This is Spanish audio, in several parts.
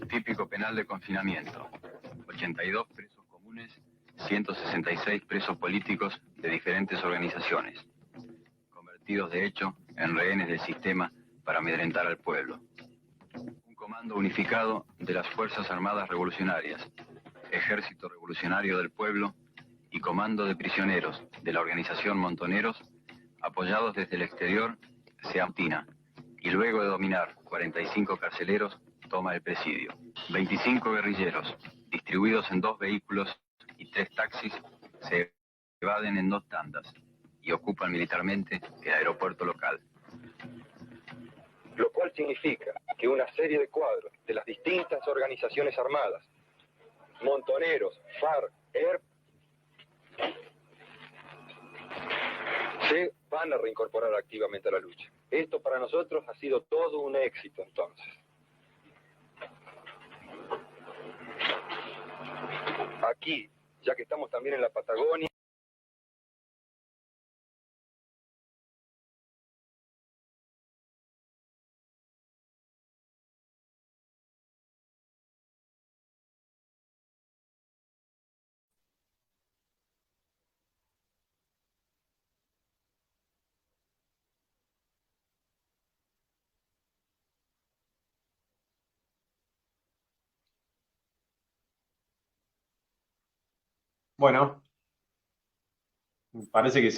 Típico penal de confinamiento. 82 presos comunes, 166 presos políticos de diferentes organizaciones, convertidos de hecho en rehenes del sistema para amedrentar al pueblo. Un comando unificado de las Fuerzas Armadas Revolucionarias, Ejército Revolucionario del Pueblo y Comando de Prisioneros de la organización Montoneros, apoyados desde el exterior, se amotina y luego de dominar 45 carceleros, toma el presidio. 25 guerrilleros, distribuidos en 2 vehículos y 3 taxis, se evaden en 2 tandas y ocupan militarmente el aeropuerto local. Lo cual significa que una serie de cuadros de las distintas organizaciones armadas, Montoneros, FARC, ERP, se van a reincorporar activamente a la lucha. Esto para nosotros ha sido todo un éxito entonces. Aquí, ya que estamos también en la Patagonia, Bueno, parece que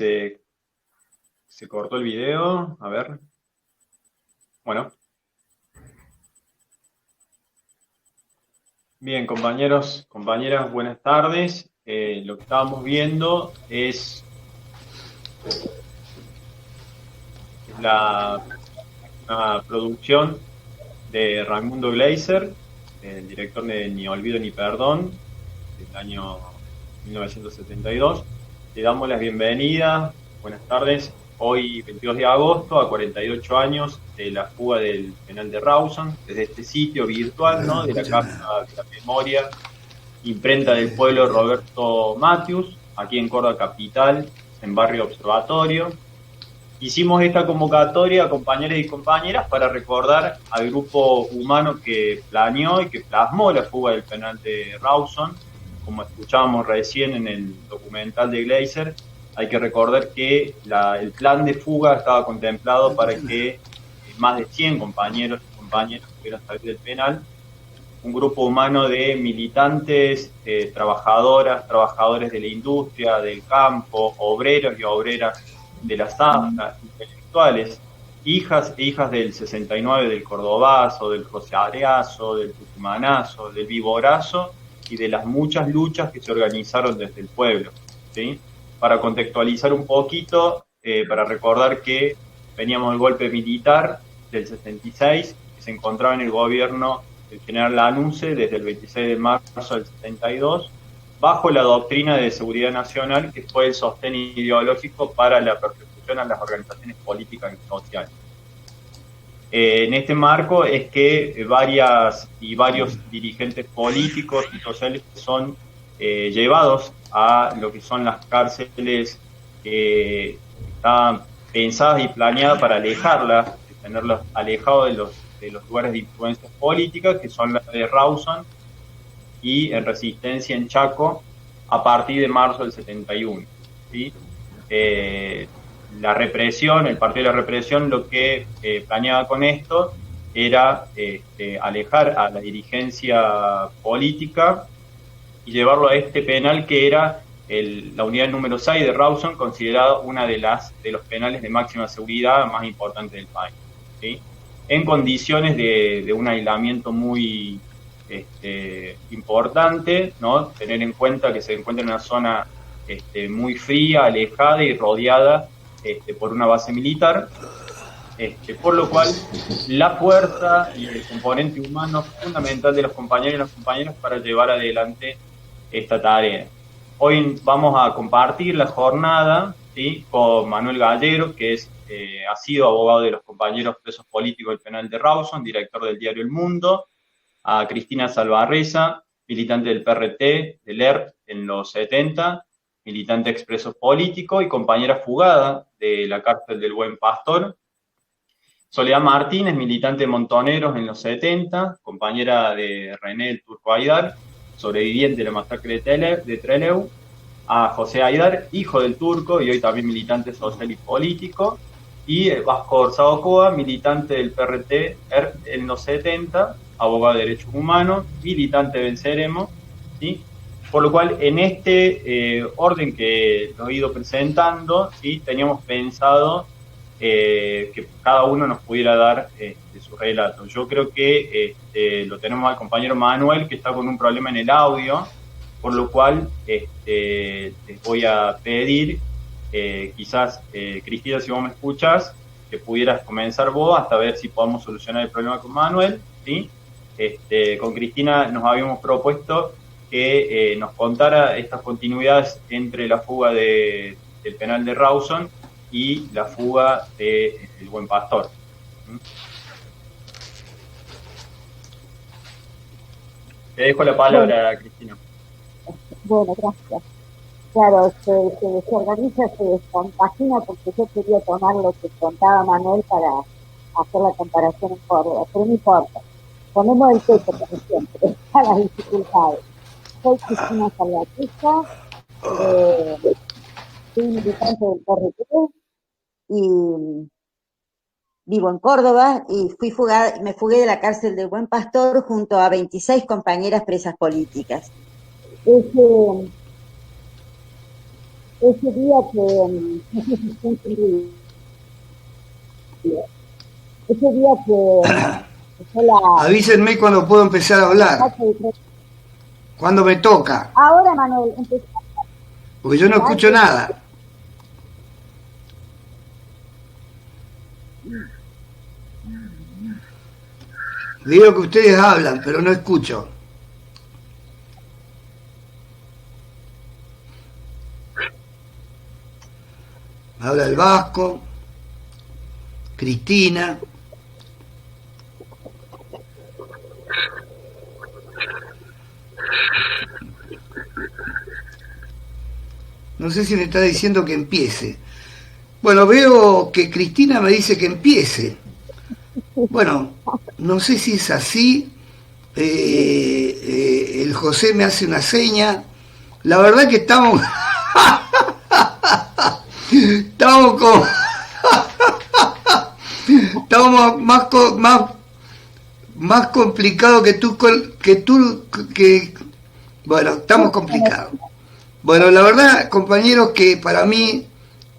se cortó el video. A ver. Bueno. Bien, compañeros, compañeras, buenas tardes. Lo que estábamos viendo es una producción de Raimundo Gleiser, el director de Ni Olvido ni Perdón, del año 1972. Le damos la bienvenida, buenas tardes, hoy 22 de agosto, a 48 años de la fuga del penal de Rawson, desde este sitio virtual, ¿no?, de la Casa de la Memoria, Imprenta del Pueblo Roberto Matius, aquí en Córdoba Capital, en Barrio Observatorio. Hicimos esta convocatoria, compañeros y compañeras, para recordar al grupo humano que planeó y que plasmó la fuga del penal de Rawson. Como escuchábamos recién en el documental de Gleiser, hay que recordar que el plan de fuga estaba contemplado para que más de 100 compañeros y compañeras pudieran salir del penal. Un grupo humano de militantes, trabajadoras, trabajadores de la industria, del campo, obreros y obreras de las AFA, intelectuales, hijas e hijas del 69, del Cordobazo, del Rosareazo, del Tucumanazo, del Viborazo y de las muchas luchas que se organizaron desde el pueblo, ¿sí? Para contextualizar un poquito, para recordar que veníamos del golpe militar del 66, que se encontraba en el gobierno del general Lanusse desde el 26 de marzo del 72, bajo la doctrina de seguridad nacional, que fue el sostén ideológico para la persecución a las organizaciones políticas y sociales. En este marco es que varios dirigentes políticos y sociales son llevados a lo que son las cárceles que estaban pensadas y planeadas para alejarlas, tenerlos alejados de los lugares de influencia política, que son las de Rawson y en Resistencia en Chaco, a partir de marzo del 71. ¿Sí? La represión, el Partido de la Represión, lo que planeaba con esto era alejar a la dirigencia política y llevarlo a este penal que era la unidad número 6 de Rawson, considerada una de los penales de máxima seguridad más importantes del país, ¿sí? En condiciones de un aislamiento muy importante, ¿no? Tener en cuenta que se encuentra en una zona muy fría, alejada y rodeada por una base militar, por lo cual la fuerza y el componente humano fundamental de los compañeros y las compañeras para llevar adelante esta tarea. Hoy vamos a compartir la jornada, ¿sí?, con Manuel Gallero, que ha sido abogado de los compañeros presos políticos del penal de Rawson, director del diario El Mundo, a Cristina Salvarreza, militante del PRT, del ERP en los 70, militante expreso político y compañera fugada de la cárcel del Buen Pastor. Soledad Martínez, militante de Montoneros en los 70, compañera de René el Turco Aidar, sobreviviente de la masacre de Trelew. A José Aidar, hijo del Turco y hoy también militante social y político. Y Vasco Orzao Coa, militante del PRT en los 70, abogado de derechos humanos, militante de Venceremos, ¿sí? Por lo cual, en este orden que lo he ido presentando, ¿sí? Teníamos pensado que cada uno nos pudiera dar su relato. Yo creo que lo tenemos al compañero Manuel, que está con un problema en el audio, por lo cual les voy a pedir, quizás, Cristina, si vos me escuchas, que pudieras comenzar vos hasta ver si podemos solucionar el problema con Manuel, ¿sí? Con Cristina nos habíamos propuesto que nos contara estas continuidades entre la fuga del penal de Rawson y la fuga del Buen Pastor. Te dejo la palabra, Cristina. Bueno, gracias. Claro, se organiza, se descompagina, porque yo quería tomar lo que contaba Manuel para hacer la comparación en Córdoba, pero no importa. Ponemos el peso, por siempre, a las dificultades. Soy Cristina Salvatrucha, soy militante del PRT y vivo en Córdoba y me fugué de la cárcel del Buen Pastor junto a 26 compañeras presas políticas. Ese día Avísenme cuando puedo empezar a hablar. Cuando me toca. Ahora, Manuel, empezamos. Porque yo no escucho nada. Digo que ustedes hablan, pero no escucho. Habla el Vasco, Cristina. No sé si me está diciendo que empiece. Bueno, veo que Cristina me dice que empiece. Bueno, no sé si es así. El José me hace una seña. La verdad que estamos... estamos como... estamos más complicados que bueno, estamos complicados. Bueno, la verdad, compañeros, que para mí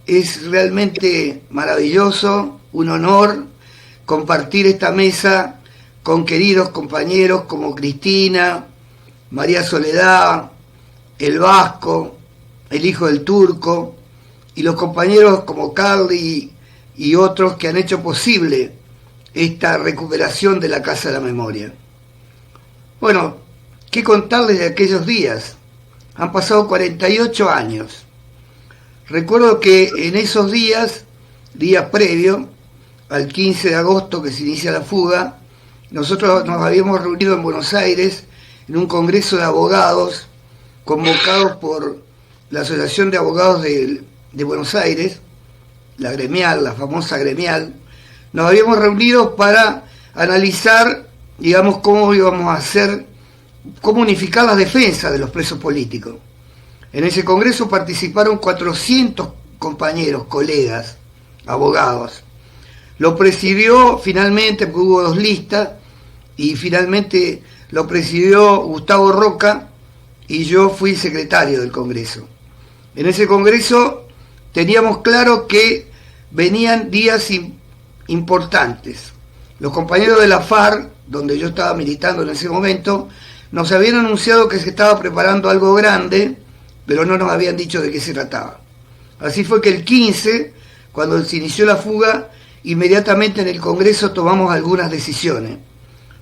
es realmente maravilloso, un honor compartir esta mesa con queridos compañeros como Cristina, María Soledad, el Vasco, el hijo del Turco, y los compañeros como Carly y otros que han hecho posible esta recuperación de la Casa de la Memoria. Bueno, ¿qué contarles de aquellos días? Han pasado 48 años. Recuerdo que en esos días previo al 15 de agosto que se inicia la fuga, nosotros nos habíamos reunido en Buenos Aires en un congreso de abogados convocados por la Asociación de Abogados de Buenos Aires, la gremial, la famosa gremial. Nos habíamos reunido para analizar, digamos, cómo íbamos a hacer, cómo unificar las defensas de los presos políticos. En ese congreso participaron 400 compañeros, colegas, abogados. Lo presidió finalmente, porque hubo 2 listas, y finalmente lo presidió Gustavo Roca, y yo fui secretario del congreso. En ese congreso teníamos claro que venían días importantes. Los compañeros de la FARC, donde yo estaba militando en ese momento, nos habían anunciado que se estaba preparando algo grande, pero no nos habían dicho de qué se trataba. Así fue que el 15, cuando se inició la fuga, inmediatamente en el Congreso tomamos algunas decisiones.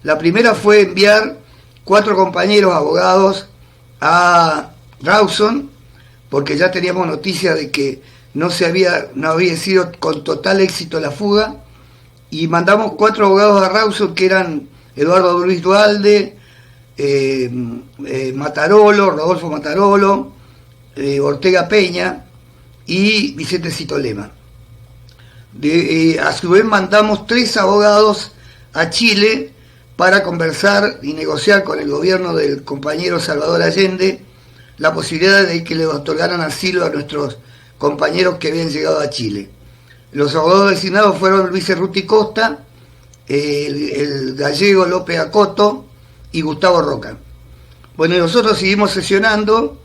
La primera fue enviar 4 compañeros abogados a Rawson, porque ya teníamos noticia de que no había sido con total éxito la fuga, y mandamos 4 abogados a Rawson, que eran Eduardo Luis Dualde, Matarolo, Rodolfo Matarolo, Ortega Peña y Vicente Citolema. A su vez mandamos 3 abogados a Chile para conversar y negociar con el gobierno del compañero Salvador Allende la posibilidad de que le otorgaran asilo a nuestros compañeros que habían llegado a Chile. Los abogados designados fueron Luis Cerruti Costa, el gallego López Acoto y Gustavo Roca. Bueno, y nosotros seguimos sesionando,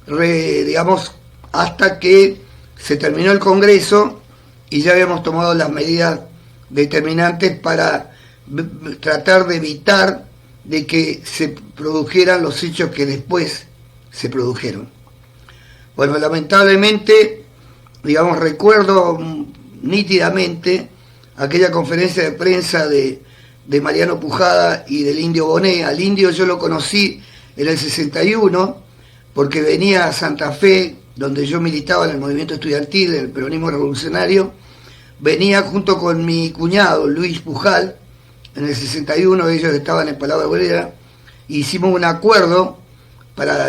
digamos, hasta que se terminó el Congreso y ya habíamos tomado las medidas determinantes para tratar de evitar de que se produjeran los hechos que después se produjeron. Bueno, lamentablemente, digamos, recuerdo nítidamente aquella conferencia de prensa de Mariano Pujada y del Indio Bonet. Al Indio yo lo conocí en el 61 porque venía a Santa Fe, donde yo militaba en el movimiento estudiantil, en el peronismo revolucionario. Venía junto con mi cuñado Luis Pujal en el 61, ellos estaban en Palau de Bolera, e hicimos un acuerdo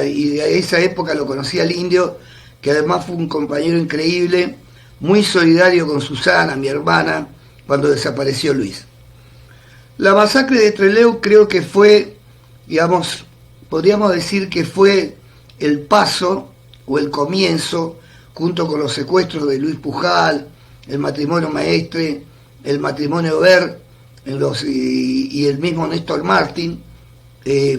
y de esa época lo conocí al Indio, que además fue un compañero increíble, muy solidario con Susana, mi hermana, cuando desapareció Luis. La masacre de Trelew creo que fue, digamos, podríamos decir que fue el paso o el comienzo, junto con los secuestros de Luis Pujal, el matrimonio Maestre, el matrimonio Ver y el mismo Néstor Martín,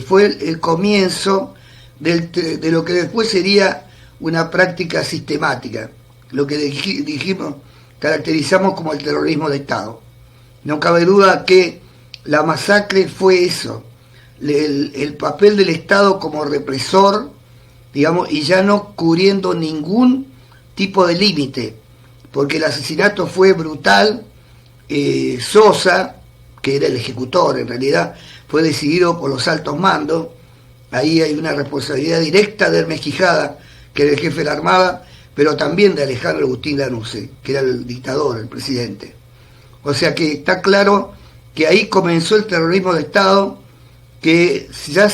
fue el comienzo de lo que después sería una práctica sistemática, lo que dijimos, caracterizamos como el terrorismo de Estado. No cabe duda que la masacre fue eso, el papel del Estado como represor, digamos, y ya no cubriendo ningún tipo de límite, porque el asesinato fue brutal. Sosa, que era el ejecutor en realidad, fue decidido por los altos mandos. Ahí hay una responsabilidad directa de Hermes Quijada, que era el jefe de la Armada, pero también de Alejandro Agustín Lanusse, que era el dictador, el presidente. O sea que está claro que ahí comenzó el terrorismo de Estado, que ya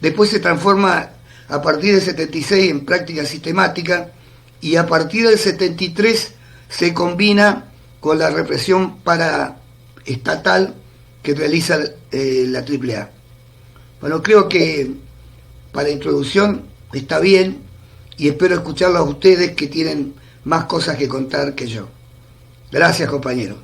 después se transforma a partir del 76 en práctica sistemática, y a partir del 73 se combina con la represión paraestatal que realiza la AAA. Bueno, creo que para introducción está bien, y espero escucharlo a ustedes, que tienen más cosas que contar que yo. Gracias, compañero.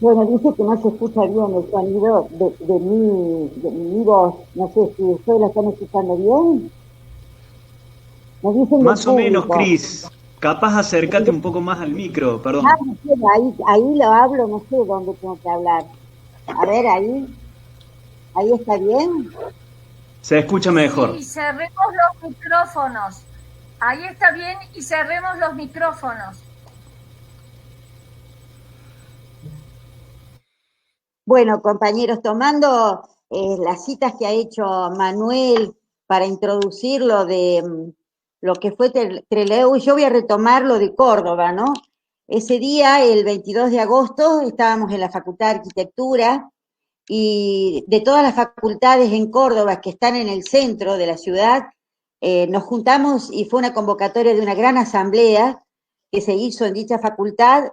Bueno, dice que no se escucha bien el sonido de mi voz. No sé si ustedes la están escuchando bien. Nos dicen más o menos, Cris. Capaz acércate un poco más al micro, perdón. No sé, ahí lo hablo, no sé dónde tengo que hablar. A ver, ahí está bien. Se escucha mejor. Y cerremos los micrófonos. Ahí está bien, y cerremos los micrófonos. Bueno, compañeros, tomando las citas que ha hecho Manuel para introducir lo de lo que fue Trelew, yo voy a retomar lo de Córdoba, ¿no? Ese día, el 22 de agosto, estábamos en la Facultad de Arquitectura, y de todas las facultades en Córdoba que están en el centro de la ciudad, nos juntamos y fue una convocatoria de una gran asamblea que se hizo en dicha facultad,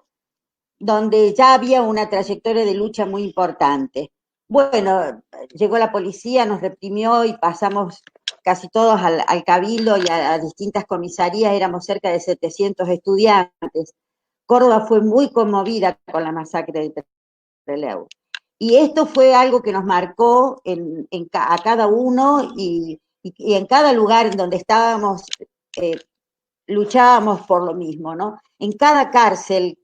donde ya había una trayectoria de lucha muy importante. Bueno, llegó la policía, nos reprimió y pasamos casi todos al cabildo y a distintas comisarías, éramos cerca de 700 estudiantes. Córdoba fue muy conmovida con la masacre de Trelew. Y esto fue algo que nos marcó a cada uno, y en cada lugar en donde estábamos, luchábamos por lo mismo, ¿no? En cada cárcel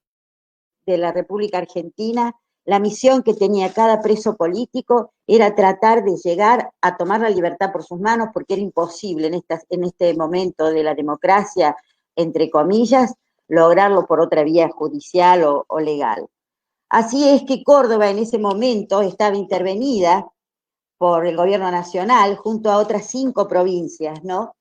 de la República Argentina, la misión que tenía cada preso político era tratar de llegar a tomar la libertad por sus manos, porque era imposible en este momento de la democracia, entre comillas, lograrlo por otra vía judicial o legal. Así es que Córdoba en ese momento estaba intervenida por el gobierno nacional junto a otras 5 provincias, ¿no?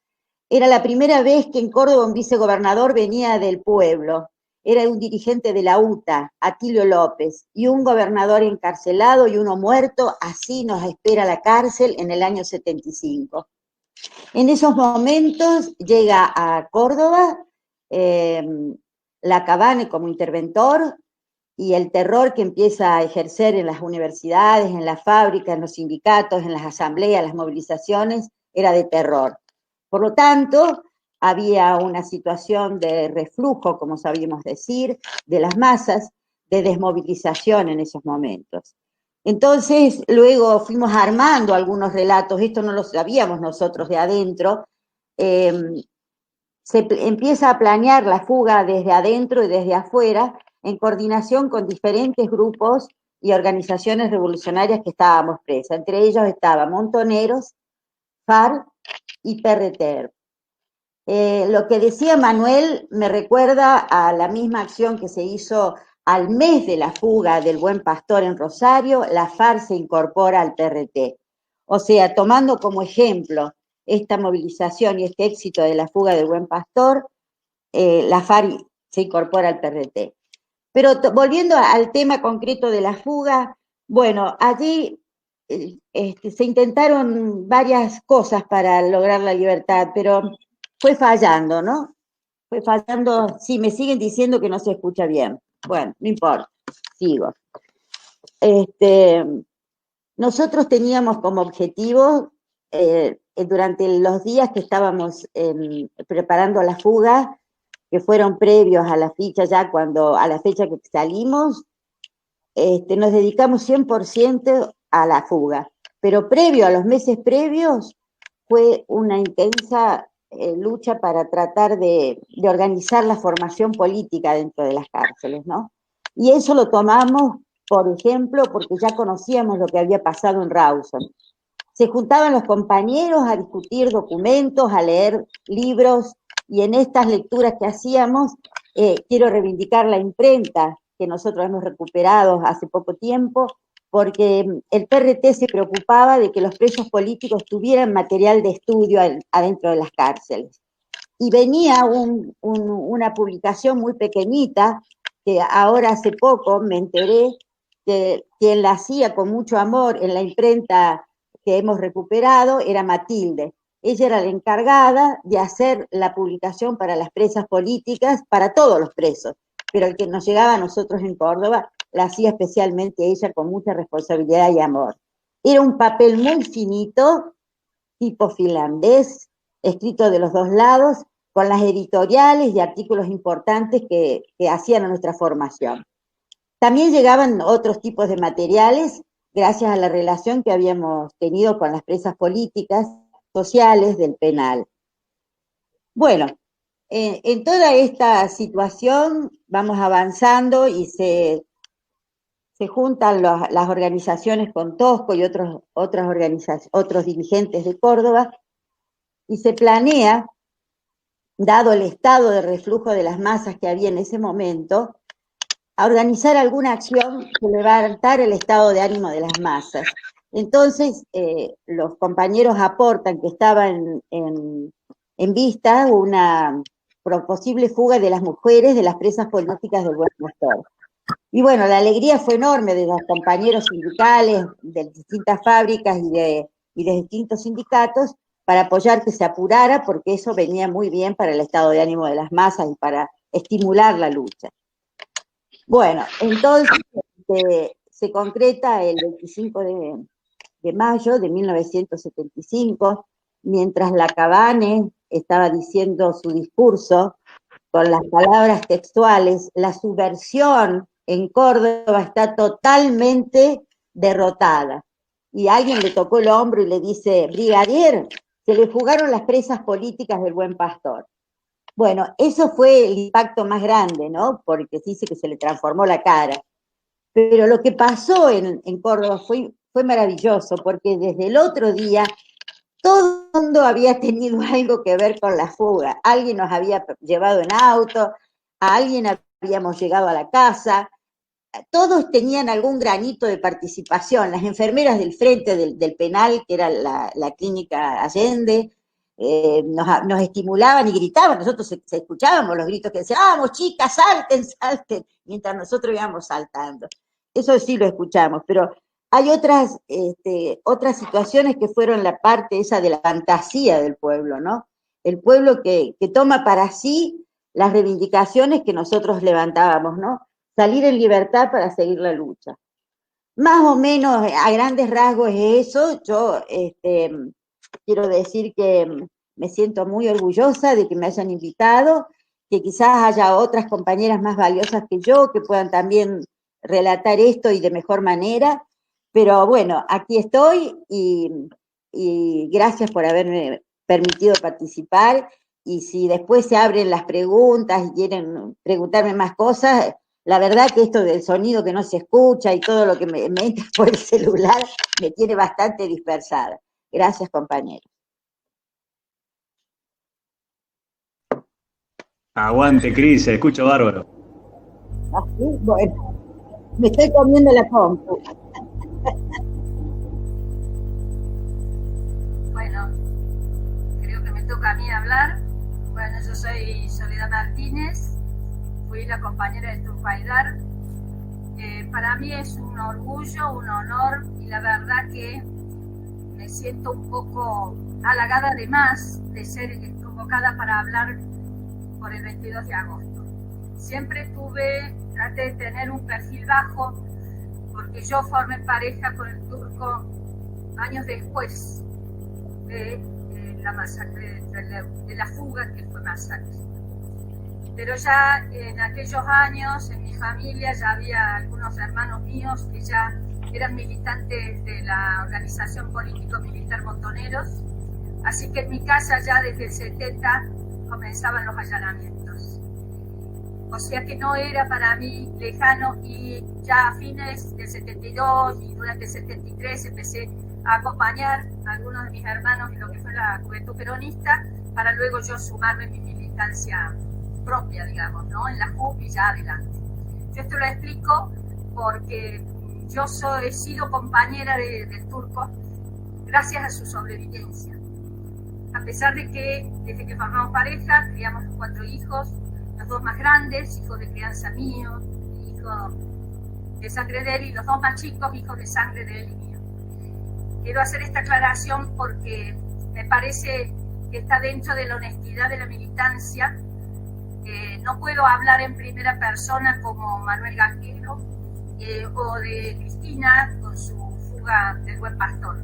Era la primera vez que en Córdoba un vicegobernador venía del pueblo. era un dirigente de la UTA, Atilio López, y un gobernador encarcelado y uno muerto, así nos espera la cárcel en el año 75. En esos momentos llega a Córdoba Lacabane como interventor, y el terror que empieza a ejercer en las universidades, en las fábricas, en los sindicatos, en las asambleas, las movilizaciones, era de terror. Por lo tanto, había una situación de reflujo, como sabíamos decir, de las masas, de desmovilización en esos momentos. Entonces, luego fuimos armando algunos relatos, esto no lo sabíamos nosotros de adentro, se empieza a planear la fuga desde adentro y desde afuera, en coordinación con diferentes grupos y organizaciones revolucionarias que estábamos presas. Entre ellos estaban Montoneros, FARC y PRT. Lo que decía Manuel me recuerda a la misma acción que se hizo al mes de la fuga del Buen Pastor en Rosario. La FARC se incorpora al PRT. O sea, tomando como ejemplo esta movilización y este éxito de la fuga del Buen Pastor, la FARC se incorpora al PRT. Pero volviendo al tema concreto de la fuga, bueno, allí se intentaron varias cosas para lograr la libertad, pero fue fallando, ¿no? Fue fallando, sí, me siguen diciendo que no se escucha bien. Bueno, no importa, sigo. Nosotros teníamos como objetivo, durante los días que estábamos preparando la fuga, que fueron previos a la fecha ya a la fecha que salimos, nos dedicamos 100% a la fuga. Pero previo, a los meses previos, fue una intensa lucha para tratar de organizar la formación política dentro de las cárceles, ¿no? Y eso lo tomamos, por ejemplo, porque ya conocíamos lo que había pasado en Rawson. Se juntaban los compañeros a discutir documentos, a leer libros, y en estas lecturas que hacíamos, quiero reivindicar la imprenta que nosotros hemos recuperado hace poco tiempo, porque el PRT se preocupaba de que los presos políticos tuvieran material de estudio adentro de las cárceles. Y venía una publicación muy pequeñita, que ahora hace poco me enteré que quien la hacía con mucho amor en la imprenta que hemos recuperado era Matilde. Ella era la encargada de hacer la publicación para las presas políticas, para todos los presos, pero el que nos llegaba a nosotros en Córdoba la hacía especialmente ella con mucha responsabilidad y amor. Era un papel muy finito, tipo finlandés, escrito de los dos lados, con las editoriales y artículos importantes que hacían a nuestra formación. También llegaban otros tipos de materiales, gracias a la relación que habíamos tenido con las presas políticas, sociales del penal. Bueno, en toda esta situación vamos avanzando y se juntan las organizaciones con Tosco y otros dirigentes de Córdoba, y se planea, dado el estado de reflujo de las masas que había en ese momento, a organizar alguna acción que levantara el estado de ánimo de las masas. Entonces, los compañeros aportan que estaba en vista una posible fuga de las mujeres de las presas políticas del Buen Pastor. Y bueno, la alegría fue enorme de los compañeros sindicales de distintas fábricas y de distintos sindicatos para apoyar que se apurara, porque eso venía muy bien para el estado de ánimo de las masas y para estimular la lucha. Bueno, entonces se concreta el 25 de mayo de 1975, mientras Lacabane estaba diciendo su discurso con las palabras textuales: la subversión en Córdoba está totalmente derrotada. Y alguien le tocó el hombro y le dice: brigadier, se le fugaron las presas políticas del Buen Pastor. Bueno, eso fue el impacto más grande, ¿no? Porque se dice que se le transformó la cara. Pero lo que pasó en Córdoba fue maravilloso, porque desde el otro día todo el mundo había tenido algo que ver con la fuga. Alguien nos había llevado en auto, a alguien habíamos llegado a la casa, todos tenían algún granito de participación. Las enfermeras del frente del penal, que era la clínica Allende, nos estimulaban y gritaban, nosotros escuchábamos los gritos que decían, vamos chicas, salten, salten, mientras nosotros íbamos saltando. Eso sí lo escuchamos, pero hay otras situaciones que fueron la parte esa de la fantasía del pueblo, ¿no? El pueblo que toma para sí las reivindicaciones que nosotros levantábamos, ¿no? Salir en libertad para seguir la lucha. Más o menos, a grandes rasgos es eso. Yo quiero decir que me siento muy orgullosa de que me hayan invitado, que quizás haya otras compañeras más valiosas que yo que puedan también relatar esto y de mejor manera, pero bueno, aquí estoy y gracias por haberme permitido participar, y si después se abren las preguntas y quieren preguntarme más cosas, la verdad que esto del sonido que no se escucha y todo lo que me entra por el celular me tiene bastante dispersada. Gracias, compañeros. Aguante, Cris, se escucha bárbaro. ¿Así? Bueno, me estoy comiendo la compu. Bueno, creo que me toca a mí hablar. Bueno, yo soy Soledad Martínez, fui la compañera de Turco Aydar. Para mí es un orgullo, un honor, y la verdad que me siento un poco halagada de más de ser convocada para hablar por el 22 de agosto. Siempre traté de tener un perfil bajo, porque yo formé pareja con el turco años después de la masacre, de la fuga que fue masacre. Pero ya en aquellos años, en mi familia, ya había algunos hermanos míos que ya eran militantes de la organización político-militar Montoneros, así que en mi casa ya desde el 70 comenzaban los allanamientos. O sea que no era para mí lejano, y ya a fines del 72 y durante el 73 empecé a acompañar a algunos de mis hermanos en lo que fue la juventud peronista, para luego yo sumarme en mi militancia propia, digamos, ¿no? En la JUP y ya adelante. Yo esto lo explico porque yo he sido compañera del turco gracias a su sobrevivencia. A pesar de que desde que formamos pareja, criamos 4 hijos, los 2 más grandes, hijos de crianza mío, hijos de sangre de él, y los 2 más chicos, hijos de sangre de él y mío. Quiero hacer esta aclaración porque me parece que está dentro de la honestidad de la militancia. No puedo hablar en primera persona como Manuel Gajero o de Cristina con su fuga del Buen Pastor,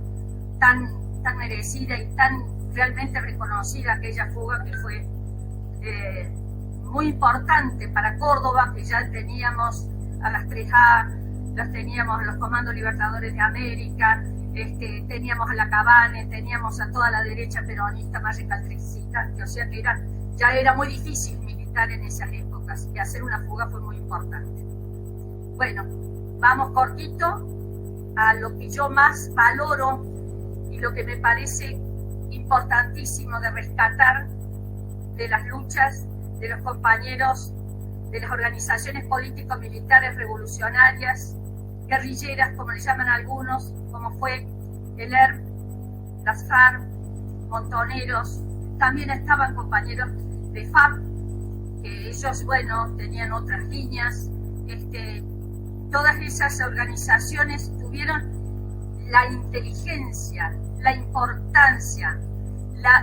tan merecida y tan realmente reconocida aquella fuga, que fue muy importante para Córdoba, que ya teníamos a las 3A, teníamos a los Comandos Libertadores de América, teníamos a la Cabane, teníamos a toda la derecha peronista más recalcitrante, o sea que ya era muy difícil militar en esas épocas, y hacer una fuga fue muy importante. Bueno, vamos cortito a lo que yo más valoro y lo que me parece importantísimo de rescatar de las luchas de los compañeros de las organizaciones político-militares revolucionarias, guerrilleras, como le llaman algunos, como fue el ERP, las FARC, Montoneros. También estaban compañeros de FAP, que ellos, bueno, tenían otras líneas. Todas esas organizaciones tuvieron la inteligencia, la importancia,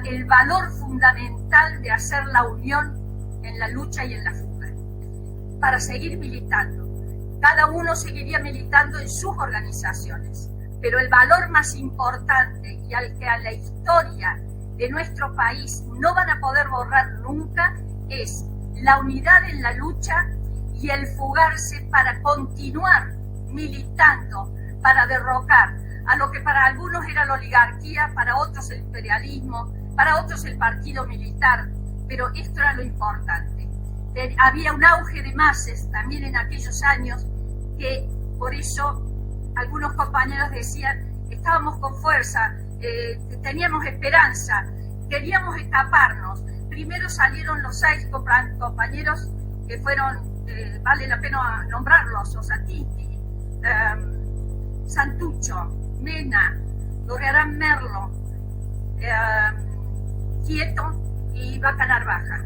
el valor fundamental de hacer la unión en la lucha y en la fuga, para seguir militando. Cada uno seguiría militando en sus organizaciones, pero el valor más importante, y al que a la historia de nuestro país no van a poder borrar nunca, es la unidad en la lucha y el fugarse para continuar militando, para derrocar a lo que para algunos era la oligarquía, para otros el imperialismo, para otros el partido militar, pero esto era lo importante. Había un auge de masas también en aquellos años, que por eso algunos compañeros decían, estábamos con fuerza, teníamos esperanza, queríamos escaparnos. Primero salieron los 6 compañeros que fueron, vale la pena nombrarlos, Osatiti, Santucho, Mena, Gorriarán Merlo, Quieto y Vaca Narvaja.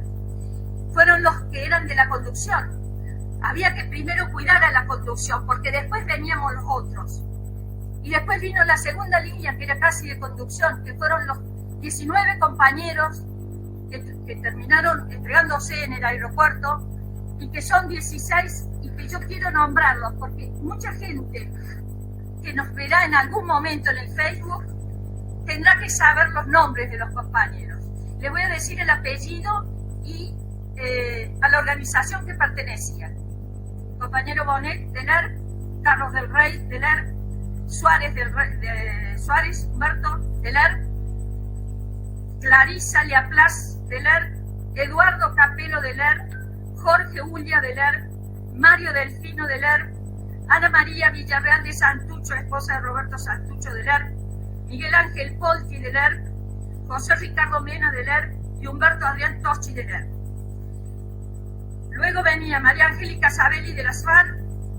Fueron los que eran de la conducción. Había que primero cuidar a la conducción, porque después veníamos los otros. Y después vino la segunda línea, que era casi de conducción, que fueron los 19 compañeros que terminaron entregándose en el aeropuerto, y que son 16, y que yo quiero nombrarlos, porque mucha gente que nos verá en algún momento en el Facebook tendrá que saber los nombres de los compañeros. Les voy a decir el apellido y a la organización que pertenecían. Compañero Bonet del ERP, Carlos del Rey del ERP, Suárez Suárez, Humberto del ERP, Clarisa Liaplas del ERP, Eduardo Capelo del ERP, Jorge Ulla del ERP, Mario Delfino del ERP, Ana María Villarreal de Santucho, esposa de Roberto Santucho del ERP, Miguel Ángel Polti del ERP, José Ricardo Mena del ERP y Humberto Adrián Toschi del ERP. Luego venía María Angélica Sabelli de las FARC,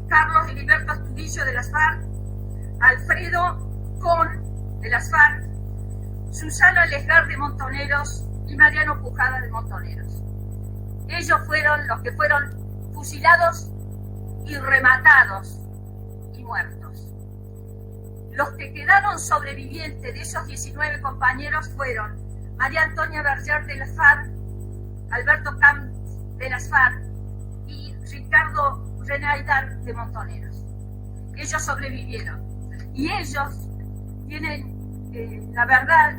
Carlos Heriberto Astudillo de las FARC, Alfredo Con de las FARC, Susana Lesgar de Montoneros y Mariano Pujada de Montoneros. Ellos fueron los que fueron fusilados y rematados y muertos. Los que quedaron sobrevivientes de esos 19 compañeros fueron María Antonia Berger de las FARC, Alberto Camp de las FARC y Ricardo Renaidar de Montoneros. Ellos sobrevivieron y ellos tienen, la verdad,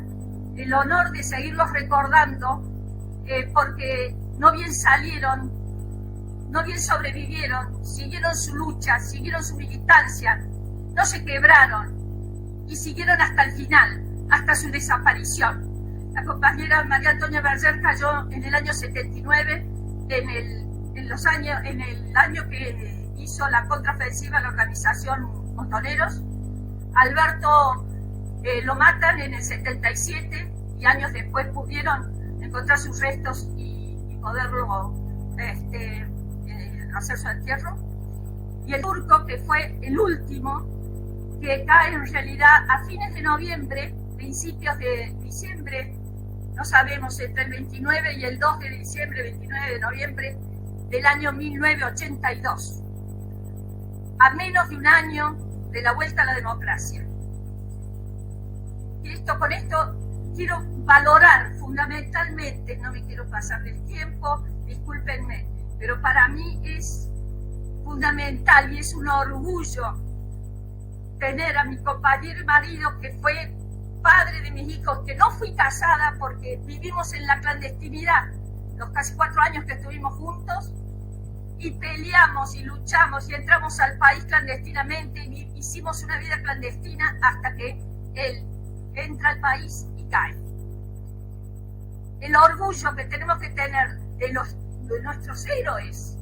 el honor de seguirlos recordando, porque no bien salieron, no bien sobrevivieron, siguieron su lucha, siguieron su militancia, no se quebraron y siguieron hasta el final, hasta su desaparición. La compañera María Antonia Berger cayó en el año 79, en el año que hizo la contraofensiva a la organización Montoneros. Alberto lo matan en el 77 y años después pudieron encontrar sus restos y poderlo hacer su entierro. Y el Turco, que fue el último, que cae en realidad a fines de noviembre, principios de diciembre, no sabemos, entre el 29 y el 2 de diciembre, 29 de noviembre del año 1982, a menos de un año de la vuelta a la democracia. Y con esto quiero valorar fundamentalmente, no me quiero pasar del tiempo, discúlpenme, pero para mí es fundamental y es un orgullo tener a mi compañero y marido, que fue padre de mis hijos, que no fui casada porque vivimos en la clandestinidad los casi 4 años que estuvimos juntos, y peleamos y luchamos y entramos al país clandestinamente y hicimos una vida clandestina hasta que él entra al país y cae. El orgullo que tenemos que tener de nuestros héroes,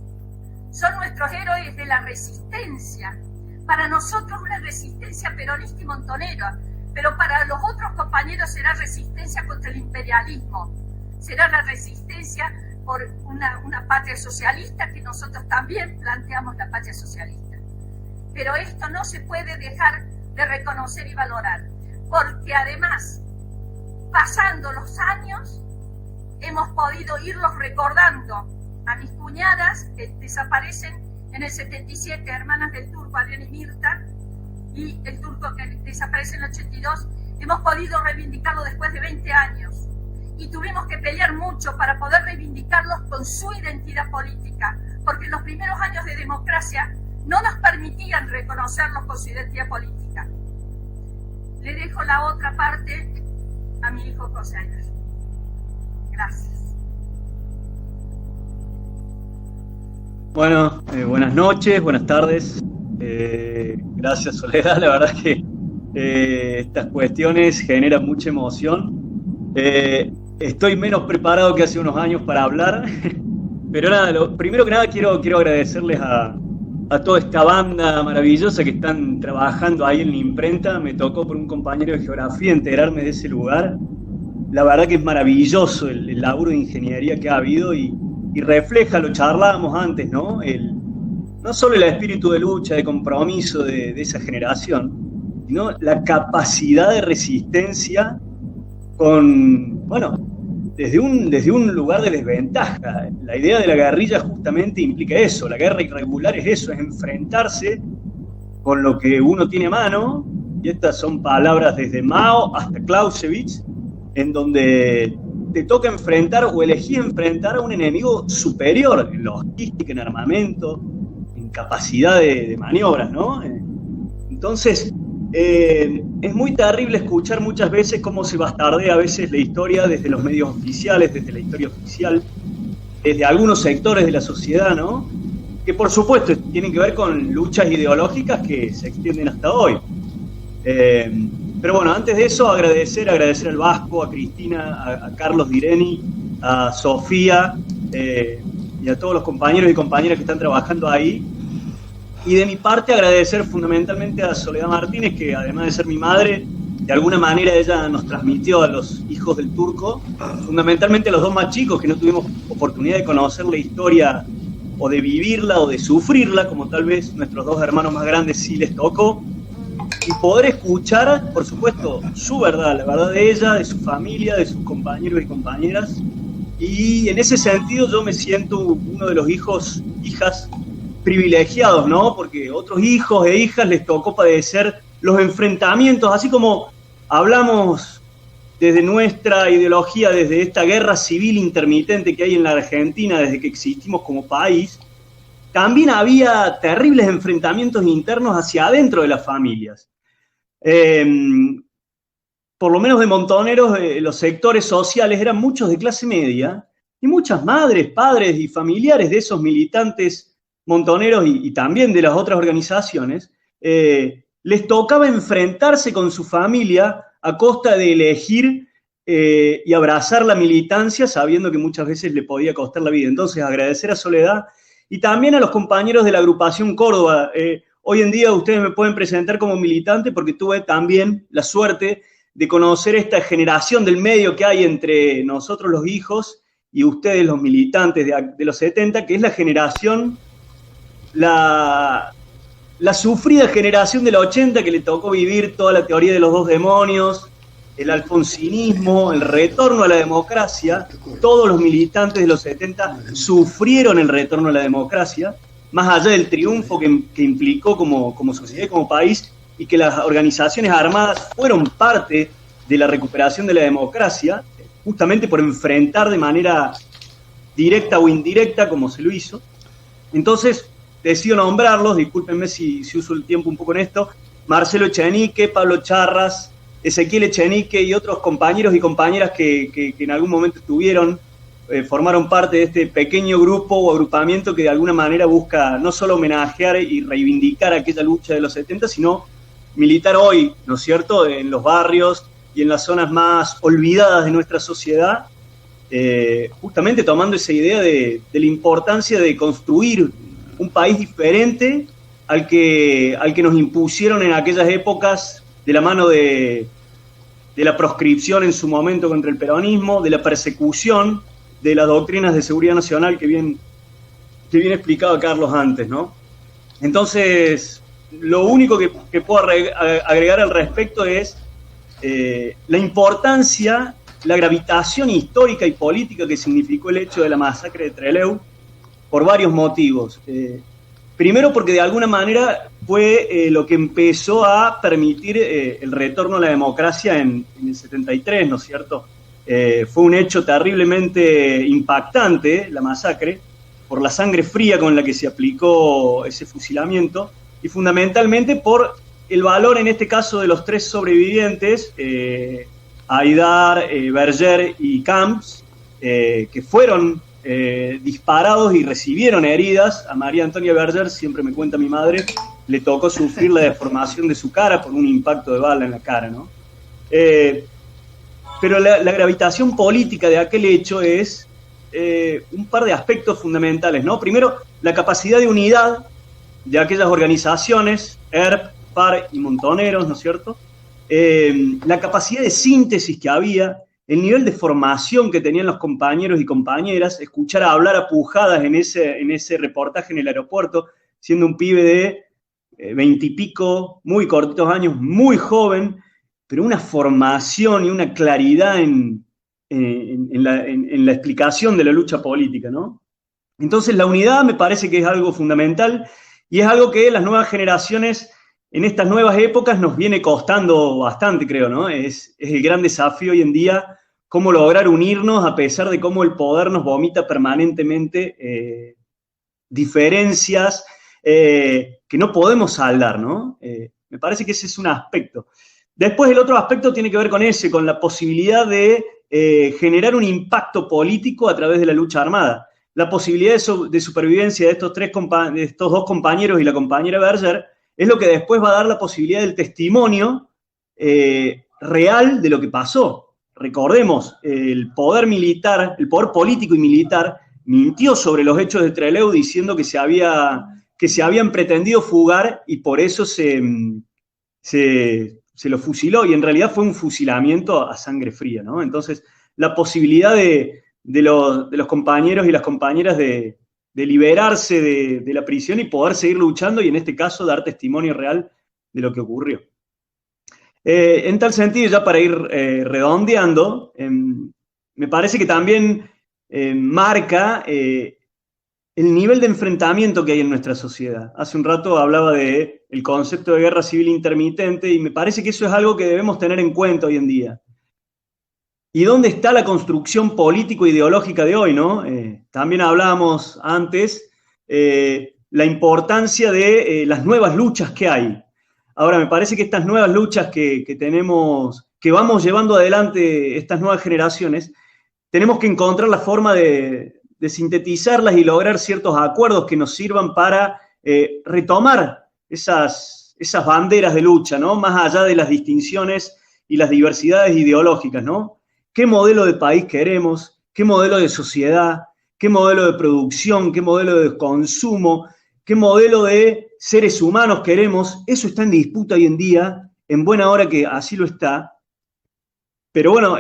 son nuestros héroes de la resistencia. Para nosotros una resistencia peronista y montonera, pero para los otros compañeros será resistencia contra el imperialismo, será la resistencia por una patria socialista, que nosotros también planteamos la patria socialista. Pero esto no se puede dejar de reconocer y valorar, porque además, pasando los años, hemos podido irlos recordando. A mis cuñadas que desaparecen en el 77, hermanas del Turco, Adrián y Mirta, y el Turco que desaparece en el 82, hemos podido reivindicarlo después de 20 años. Y tuvimos que pelear mucho para poder reivindicarlos con su identidad política, porque en los primeros años de democracia no nos permitían reconocerlos con su identidad política. Le dejo la otra parte a mi hijo José Ángel. Gracias. Bueno, buenas noches, buenas tardes. Gracias, Soledad. La verdad que estas cuestiones generan mucha emoción. Estoy menos preparado que hace unos años para hablar, pero nada, primero que nada quiero agradecerles a toda esta banda maravillosa que están trabajando ahí en la imprenta. Me tocó por un compañero de geografía enterarme de ese lugar. La verdad que es maravilloso el laburo de ingeniería que ha habido y refleja, lo charlábamos antes, ¿no? No solo el espíritu de lucha, de compromiso de esa generación, sino la capacidad de resistencia con desde un lugar de desventaja. La idea de la guerrilla justamente implica eso, la guerra irregular es eso, es enfrentarse con lo que uno tiene a mano, y estas son palabras desde Mao hasta Clausewitz, en donde te toca enfrentar o elegir enfrentar a un enemigo superior en logística, en armamento, en capacidad de maniobras, ¿no? Entonces, es muy terrible escuchar muchas veces cómo se bastardea a veces la historia desde los medios oficiales, desde la historia oficial, desde algunos sectores de la sociedad, ¿no? Que por supuesto tienen que ver con luchas ideológicas que se extienden hasta hoy. Pero bueno, antes de eso, agradecer al Vasco, a Cristina, a Carlos Direni, a Sofía y a todos los compañeros y compañeras que están trabajando ahí. Y de mi parte agradecer fundamentalmente a Soledad Martínez, que además de ser mi madre, de alguna manera ella nos transmitió a los hijos del Turco, fundamentalmente a los dos más chicos que no tuvimos oportunidad de conocer la historia o de vivirla o de sufrirla, como tal vez nuestros dos hermanos más grandes sí les tocó, y poder escuchar, por supuesto, su verdad, la verdad de ella, de su familia, de sus compañeros y compañeras, y en ese sentido yo me siento uno de los hijas privilegiados, ¿no? Porque otros hijos e hijas les tocó padecer los enfrentamientos, así como hablamos desde nuestra ideología, desde esta guerra civil intermitente que hay en la Argentina desde que existimos como país, también había terribles enfrentamientos internos hacia adentro de las familias. Por lo menos de Montoneros, los sectores sociales eran muchos de clase media, y muchas madres, padres y familiares de esos militantes montoneros y también de las otras organizaciones, les tocaba enfrentarse con su familia a costa de elegir y abrazar la militancia, sabiendo que muchas veces le podía costar la vida. Entonces, agradecer a Soledad y también a los compañeros de la agrupación Córdoba. Hoy en día ustedes me pueden presentar como militante porque tuve también la suerte de conocer esta generación del medio que hay entre nosotros los hijos y ustedes los militantes de los 70, que es la generación, la sufrida generación del 80 que le tocó vivir toda la teoría de los dos demonios, el alfonsinismo, el retorno a la democracia. Todos los militantes de los 70 sufrieron el retorno a la democracia, más allá del triunfo que implicó como sociedad y como país, y que las organizaciones armadas fueron parte de la recuperación de la democracia, justamente por enfrentar de manera directa o indirecta como se lo hizo. Entonces, decido nombrarlos, discúlpenme si uso el tiempo un poco en esto: Marcelo Echenique, Pablo Charras, Ezequiel Echenique y otros compañeros y compañeras que en algún momento formaron parte de este pequeño grupo o agrupamiento que de alguna manera busca no solo homenajear y reivindicar aquella lucha de los 70, sino militar hoy, ¿no es cierto?, en los barrios y en las zonas más olvidadas de nuestra sociedad, justamente tomando esa idea de la importancia de construir un país diferente al que nos impusieron en aquellas épocas, de la mano de la proscripción en su momento contra el peronismo, de la persecución, de las doctrinas de seguridad nacional que bien explicaba Carlos antes, ¿no? Entonces, lo único que puedo agregar al respecto es la importancia, la gravitación histórica y política que significó el hecho de la masacre de Trelew, por varios motivos. Primero, porque de alguna manera fue lo que empezó a permitir el retorno a la democracia en el 73, ¿no es cierto? Fue un hecho terriblemente impactante, la masacre, por la sangre fría con la que se aplicó ese fusilamiento, y fundamentalmente por el valor, en este caso, de los 3 sobrevivientes, Haidar, Berger y Camps, que fueron disparados y recibieron heridas. A María Antonia Berger, siempre me cuenta mi madre, le tocó sufrir la deformación de su cara por un impacto de bala en la cara, ¿no? Pero la gravitación política de aquel hecho es un par de aspectos fundamentales, ¿no? Primero, la capacidad de unidad de aquellas organizaciones, ERP, FARC y Montoneros, ¿no es cierto? La capacidad de síntesis que había, el nivel de formación que tenían los compañeros y compañeras, escuchar hablar a pujadas en ese reportaje en el aeropuerto, siendo un pibe de 20 y pico, muy cortitos años, muy joven, pero una formación y una claridad en en la explicación de la lucha política, ¿no? Entonces la unidad me parece que es algo fundamental y es algo que las nuevas generaciones en estas nuevas épocas nos viene costando bastante, creo, ¿no? Es el gran desafío hoy en día cómo lograr unirnos a pesar de cómo el poder nos vomita permanentemente diferencias que no podemos saldar, ¿no? Me parece que ese es un aspecto. Después el otro aspecto tiene que ver con la posibilidad de generar un impacto político a través de la lucha armada. La posibilidad de supervivencia de estos dos compañeros y la compañera Berger es lo que después va a dar la posibilidad del testimonio real de lo que pasó. Recordemos, el poder militar, el poder político y militar mintió sobre los hechos de Trelew diciendo que se habían pretendido fugar y por eso se lo fusiló, y en realidad fue un fusilamiento a sangre fría, ¿no? Entonces, la posibilidad de los compañeros y las compañeras de liberarse de la prisión y poder seguir luchando y en este caso dar testimonio real de lo que ocurrió. En tal sentido, ya para ir redondeando, me parece que también marca el nivel de enfrentamiento que hay en nuestra sociedad. Hace un rato hablaba del concepto de guerra civil intermitente y me parece que eso es algo que debemos tener en cuenta hoy en día. ¿Y dónde está la construcción político-ideológica de hoy, no? También hablábamos antes la importancia de las nuevas luchas que hay. Ahora, me parece que estas nuevas luchas que tenemos, que vamos llevando adelante estas nuevas generaciones, tenemos que encontrar la forma de sintetizarlas y lograr ciertos acuerdos que nos sirvan para retomar esas banderas de lucha, ¿no? Más allá de las distinciones y las diversidades ideológicas, ¿no? ¿Qué modelo de país queremos? ¿Qué modelo de sociedad? ¿Qué modelo de producción? ¿Qué modelo de consumo? ¿Qué modelo de seres humanos queremos? Eso está en disputa hoy en día, en buena hora que así lo está. Pero bueno,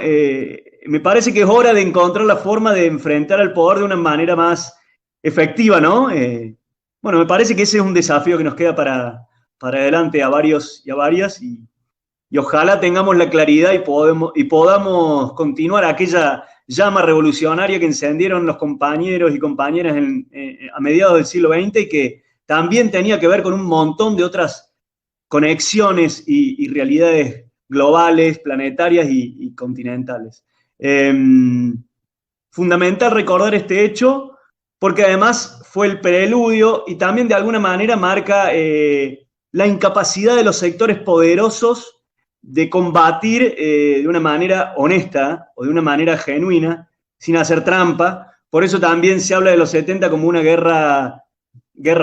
me parece que es hora de encontrar la forma de enfrentar al poder de una manera más efectiva, ¿no? Bueno, me parece que ese es un desafío que nos queda para adelante a varios y a varias y ojalá tengamos la claridad y podamos continuar aquella llama revolucionaria que encendieron los compañeros y compañeras a mediados del siglo XX y que también tenía que ver con un montón de otras conexiones y realidades globales, planetarias y continentales. Fundamental recordar este hecho porque además fue el preludio y también de alguna manera marca la incapacidad de los sectores poderosos de combatir de una manera honesta o de una manera genuina, sin hacer trampa. Por eso también se habla de los 70 como una guerra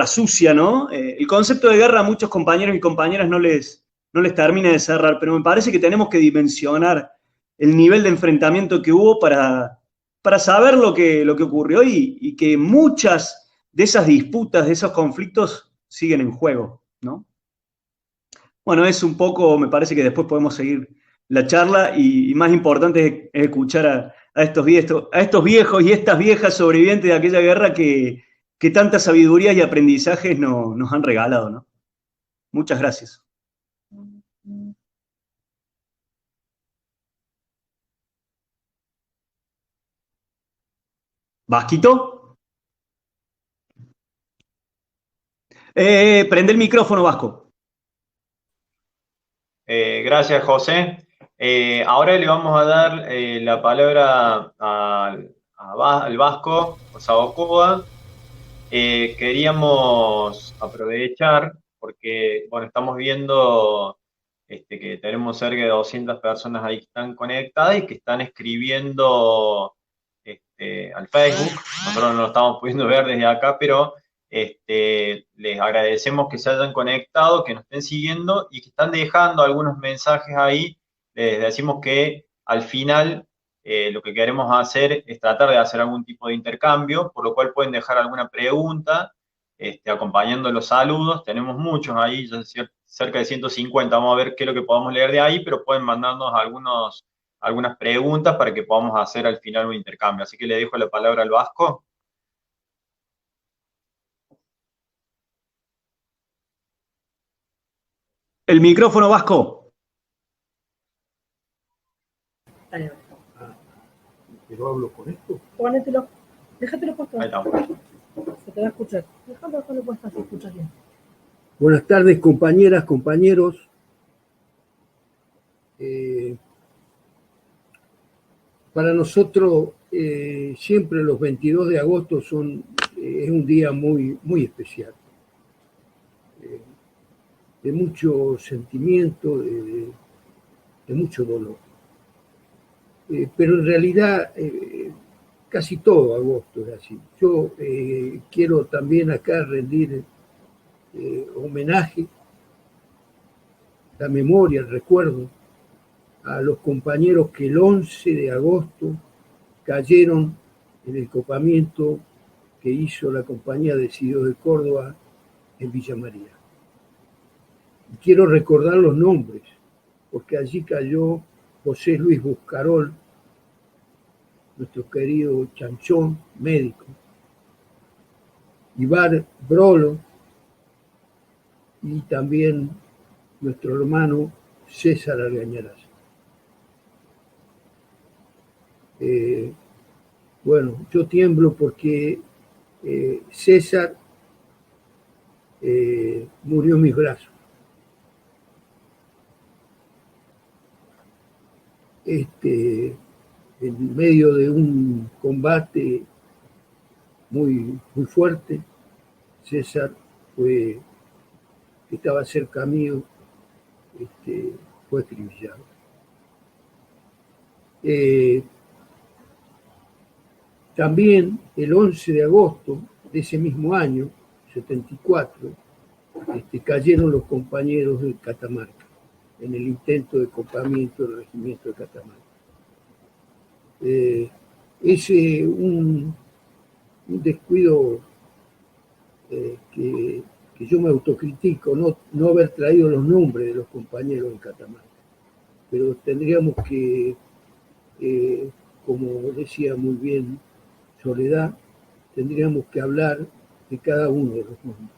sucia, ¿no? El concepto de guerra a muchos compañeros y compañeras no les termina de cerrar, pero me parece que tenemos que dimensionar el nivel de enfrentamiento que hubo para saber lo que ocurrió y que muchas de esas disputas, de esos conflictos siguen en juego, ¿no? Bueno, es un poco, me parece que después podemos seguir la charla y más importante es escuchar a estos viejos y estas viejas sobrevivientes de aquella guerra que tantas sabidurías y aprendizajes nos han regalado, ¿no? Muchas gracias. ¿Vasquito? Prende el micrófono, Vasco. Gracias, José. Ahora le vamos a dar la palabra al Vasco Osaocoa. Queríamos aprovechar, porque bueno, estamos viendo que tenemos cerca de 200 personas ahí que están conectadas y que están escribiendo al Facebook. Nosotros no lo estamos pudiendo ver desde acá, pero les agradecemos que se hayan conectado, que nos estén siguiendo y que están dejando algunos mensajes ahí. Les decimos que al final lo que queremos hacer es tratar de hacer algún tipo de intercambio, por lo cual pueden dejar alguna pregunta acompañando los saludos. Tenemos muchos ahí, ya cerca de 150, vamos a ver qué es lo que podamos leer de ahí, pero pueden mandarnos algunas preguntas para que podamos hacer al final un intercambio. Así que le dejo la palabra al Vasco. El micrófono, Vasco. cuando hablo con esto? Pónetelo, déjatelo puesto. Ahí está. Se te va a escuchar. Déjalo puesto así, escuchas bien. Buenas tardes, compañeras, compañeros. Para nosotros siempre los 22 de agosto es un día muy, muy especial, de mucho sentimiento, de mucho dolor. Pero en realidad casi todo agosto es así. Yo quiero también acá rendir homenaje, la memoria, el recuerdo a los compañeros que el 11 de agosto cayeron en el copamiento que hizo la Compañía de Decididos de Córdoba en Villa María. Y quiero recordar los nombres, porque allí cayó José Luis Buscarol, nuestro querido Chanchón, médico, Ibar Brolo y también nuestro hermano César Argañarás. Bueno, yo tiemblo porque César murió en mis brazos. En medio de un combate muy, muy fuerte, César estaba cerca mío, fue acribillado. También el 11 de agosto de ese mismo año, 74, cayeron los compañeros de Catamarca en el intento de copamiento del regimiento de Catamarca. Es un descuido que yo me autocritico, no haber traído los nombres de los compañeros en Catamarca, pero tendríamos que, como decía muy bien Soledad, tendríamos que hablar de cada uno de los nombres.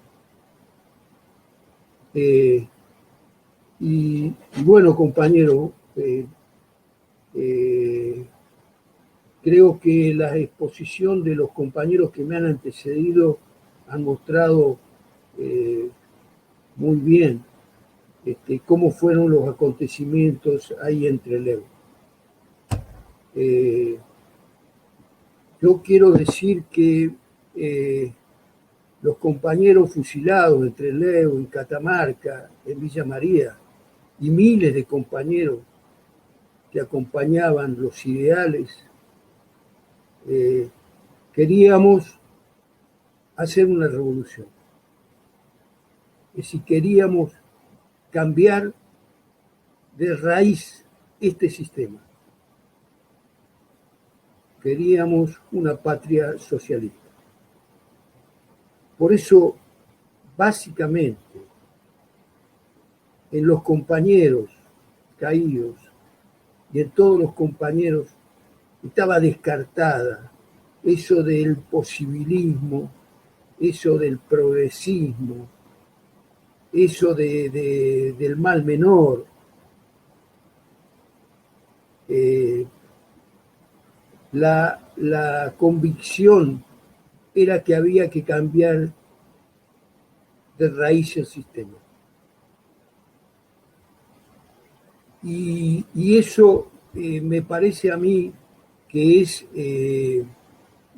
Y bueno, compañero, creo que la exposición de los compañeros que me han antecedido han mostrado muy bien cómo fueron los acontecimientos ahí en Trelew. Yo quiero decir que los compañeros fusilados en Trelew, en Catamarca, en Villa María, y miles de compañeros que acompañaban los ideales, queríamos hacer una revolución. Es decir, queríamos cambiar de raíz este sistema. Queríamos una patria socialista. Por eso, básicamente, en los compañeros caídos y en todos los compañeros estaba descartada eso del posibilismo, eso del progresismo, eso del mal menor. La convicción era que había que cambiar de raíz el sistema. Y eso me parece a mí que es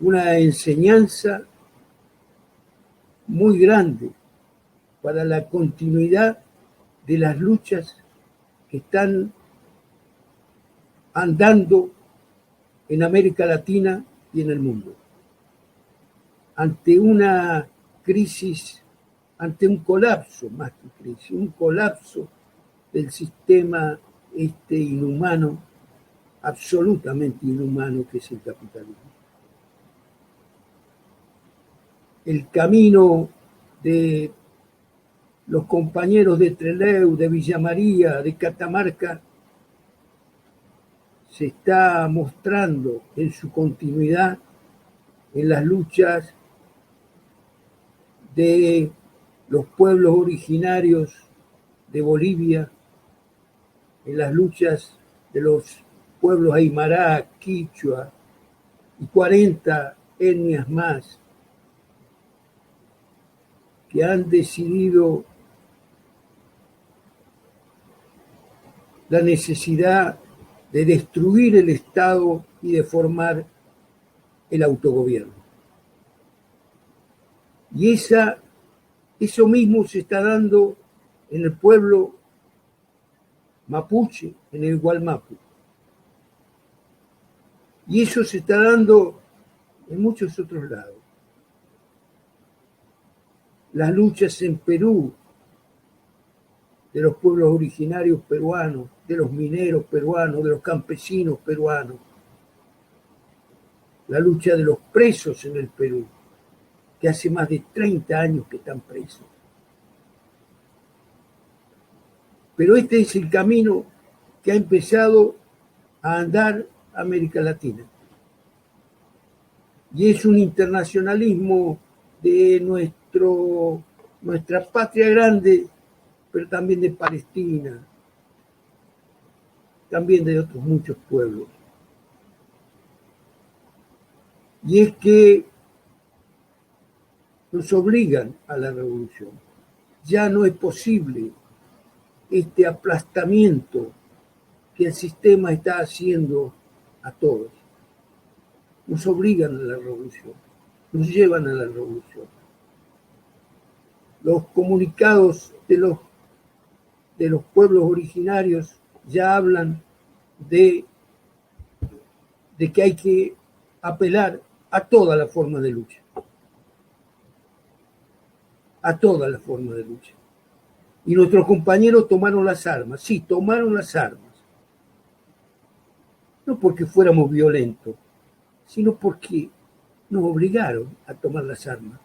una enseñanza muy grande para la continuidad de las luchas que están andando en América Latina y en el mundo. Ante una crisis, ante un colapso, más que crisis, un colapso del sistema inhumano, absolutamente inhumano, que es el capitalismo. El camino de los compañeros de Trelew, de Villa María, de Catamarca, se está mostrando en su continuidad en las luchas de los pueblos originarios de Bolivia, en las luchas de los pueblos Aymara, Quichua, y 40 etnias más que han decidido la necesidad de destruir el Estado y de formar el autogobierno. Y eso mismo se está dando en el pueblo mapuche, en el Gualmapu. Y eso se está dando en muchos otros lados. Las luchas en Perú, de los pueblos originarios peruanos, de los mineros peruanos, de los campesinos peruanos, la lucha de los presos en el Perú, que hace más de 30 años que están presos. Pero este es el camino que ha empezado a andar América Latina. Y es un internacionalismo de nuestra patria grande, pero también de Palestina, también de otros muchos pueblos. Y es que nos obligan a la revolución. Ya no es posible este aplastamiento que el sistema está haciendo a todos. Nos obligan a la revolución, nos llevan a la revolución. Los comunicados de los pueblos originarios ya hablan de que hay que apelar a toda la forma de lucha. A toda la forma de lucha. Y nuestros compañeros tomaron las armas. Sí, tomaron las armas. No porque fuéramos violentos, sino porque nos obligaron a tomar las armas.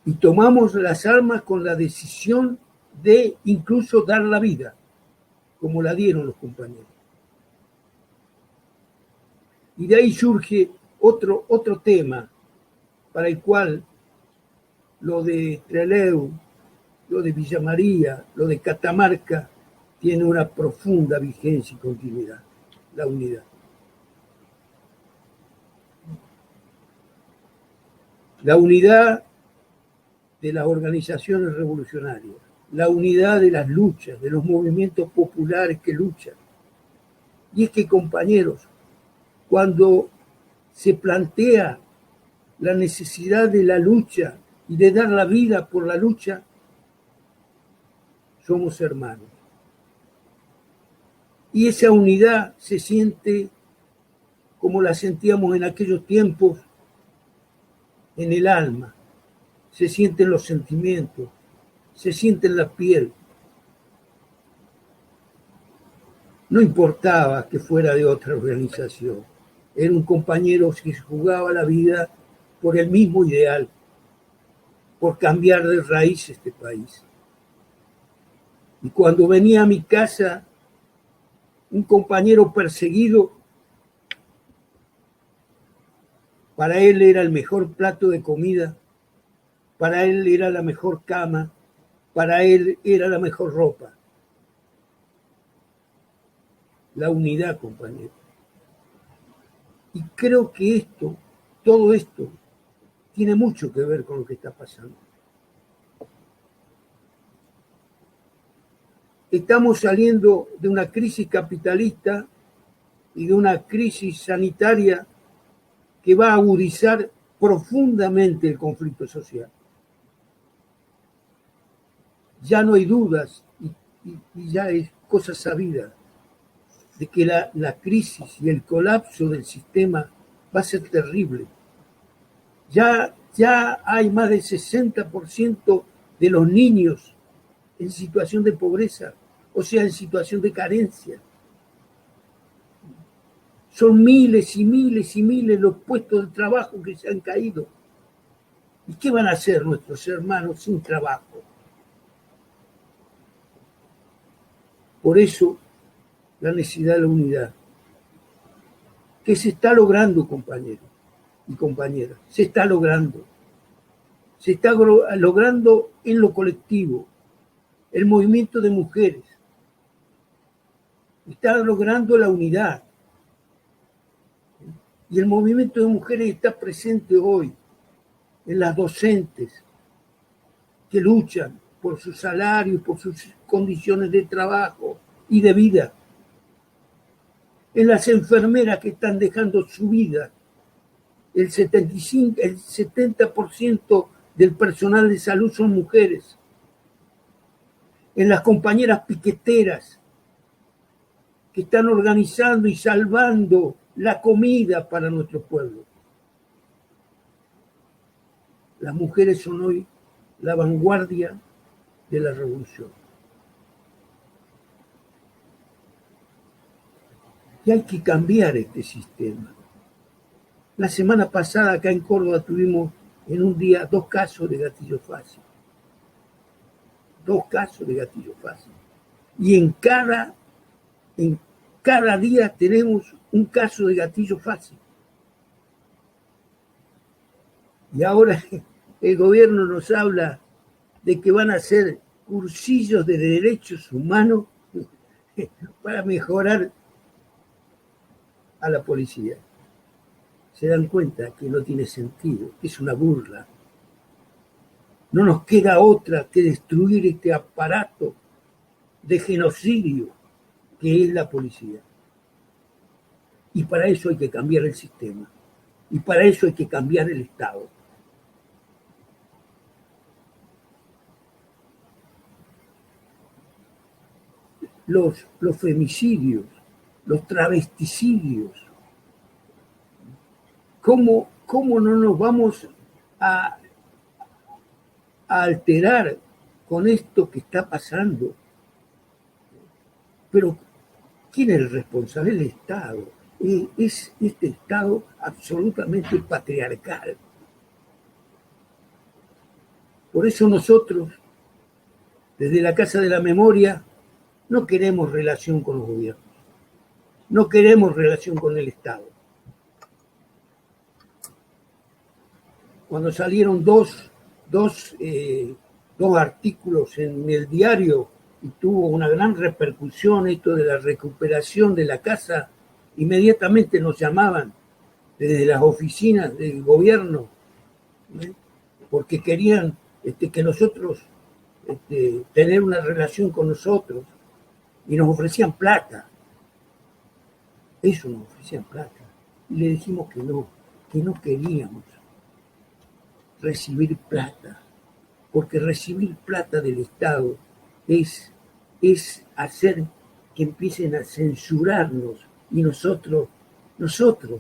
Y tomamos las armas con la decisión de incluso dar la vida, como la dieron los compañeros. Y de ahí surge otro tema para el cual lo de Trelew, lo de Villa María, lo de Catamarca, tiene una profunda vigencia y continuidad, la unidad. La unidad de las organizaciones revolucionarias, la unidad de las luchas, de los movimientos populares que luchan. Y es que, compañeros, cuando se plantea la necesidad de la lucha y de dar la vida por la lucha, somos hermanos. Y esa unidad se siente como la sentíamos en aquellos tiempos, en el alma, se siente en los sentimientos, se siente en la piel. No importaba que fuera de otra organización, era un compañero que jugaba la vida por el mismo ideal, por cambiar de raíz este país. Y cuando venía a mi casa un compañero perseguido, para él era el mejor plato de comida, para él era la mejor cama, para él era la mejor ropa. La unidad, compañero. Y creo que todo esto, tiene mucho que ver con lo que está pasando. Estamos saliendo de una crisis capitalista y de una crisis sanitaria que va a agudizar profundamente el conflicto social. Ya no hay dudas y ya es cosa sabida de que la crisis y el colapso del sistema va a ser terrible. Ya hay más del 60% de los niños en situación de pobreza, o sea, en situación de carencia. Son miles y miles y miles los puestos de trabajo que se han caído. ¿Y qué van a hacer nuestros hermanos sin trabajo? Por eso, la necesidad de la unidad, que se está logrando, compañeros y compañeras, se está logrando. Se está logrando en lo colectivo, el movimiento de mujeres, está logrando la unidad, Y el movimiento de mujeres está presente hoy en las docentes que luchan por su salario, por sus condiciones de trabajo y de vida, en las enfermeras que están dejando su vida. El 70% del personal de salud son mujeres, en las compañeras piqueteras que están organizando y salvando la comida para nuestro pueblo. Las mujeres son hoy la vanguardia de la revolución. Y hay que cambiar este sistema. La semana pasada acá en Córdoba tuvimos en un día 2 casos de gatillo fácil. 2 casos de gatillo fácil. Y en cada día tenemos un caso de gatillo fácil. Y ahora el gobierno nos habla de que van a hacer cursillos de derechos humanos para mejorar a la policía. Se dan cuenta que no tiene sentido, que es una burla. No nos queda otra que destruir este aparato de genocidio que es la policía. Y para eso hay que cambiar el sistema. Y para eso hay que cambiar el Estado. Los femicidios, los travesticidios. ¿Cómo no nos vamos a alterar con esto que está pasando? Pero ¿quién es el responsable? El Estado. Es este Estado absolutamente patriarcal. Por eso nosotros, desde la Casa de la Memoria, no queremos relación con los gobiernos. No queremos relación con el Estado. Cuando salieron dos artículos en el diario y tuvo una gran repercusión esto de la recuperación de la casa, inmediatamente nos llamaban desde las oficinas del gobierno, porque querían que nosotros tener una relación con nosotros, y nos ofrecían plata. Eso nos ofrecían plata. Y le dijimos que no queríamos recibir plata, porque recibir plata del Estado es hacer que empiecen a censurarnos, y nosotros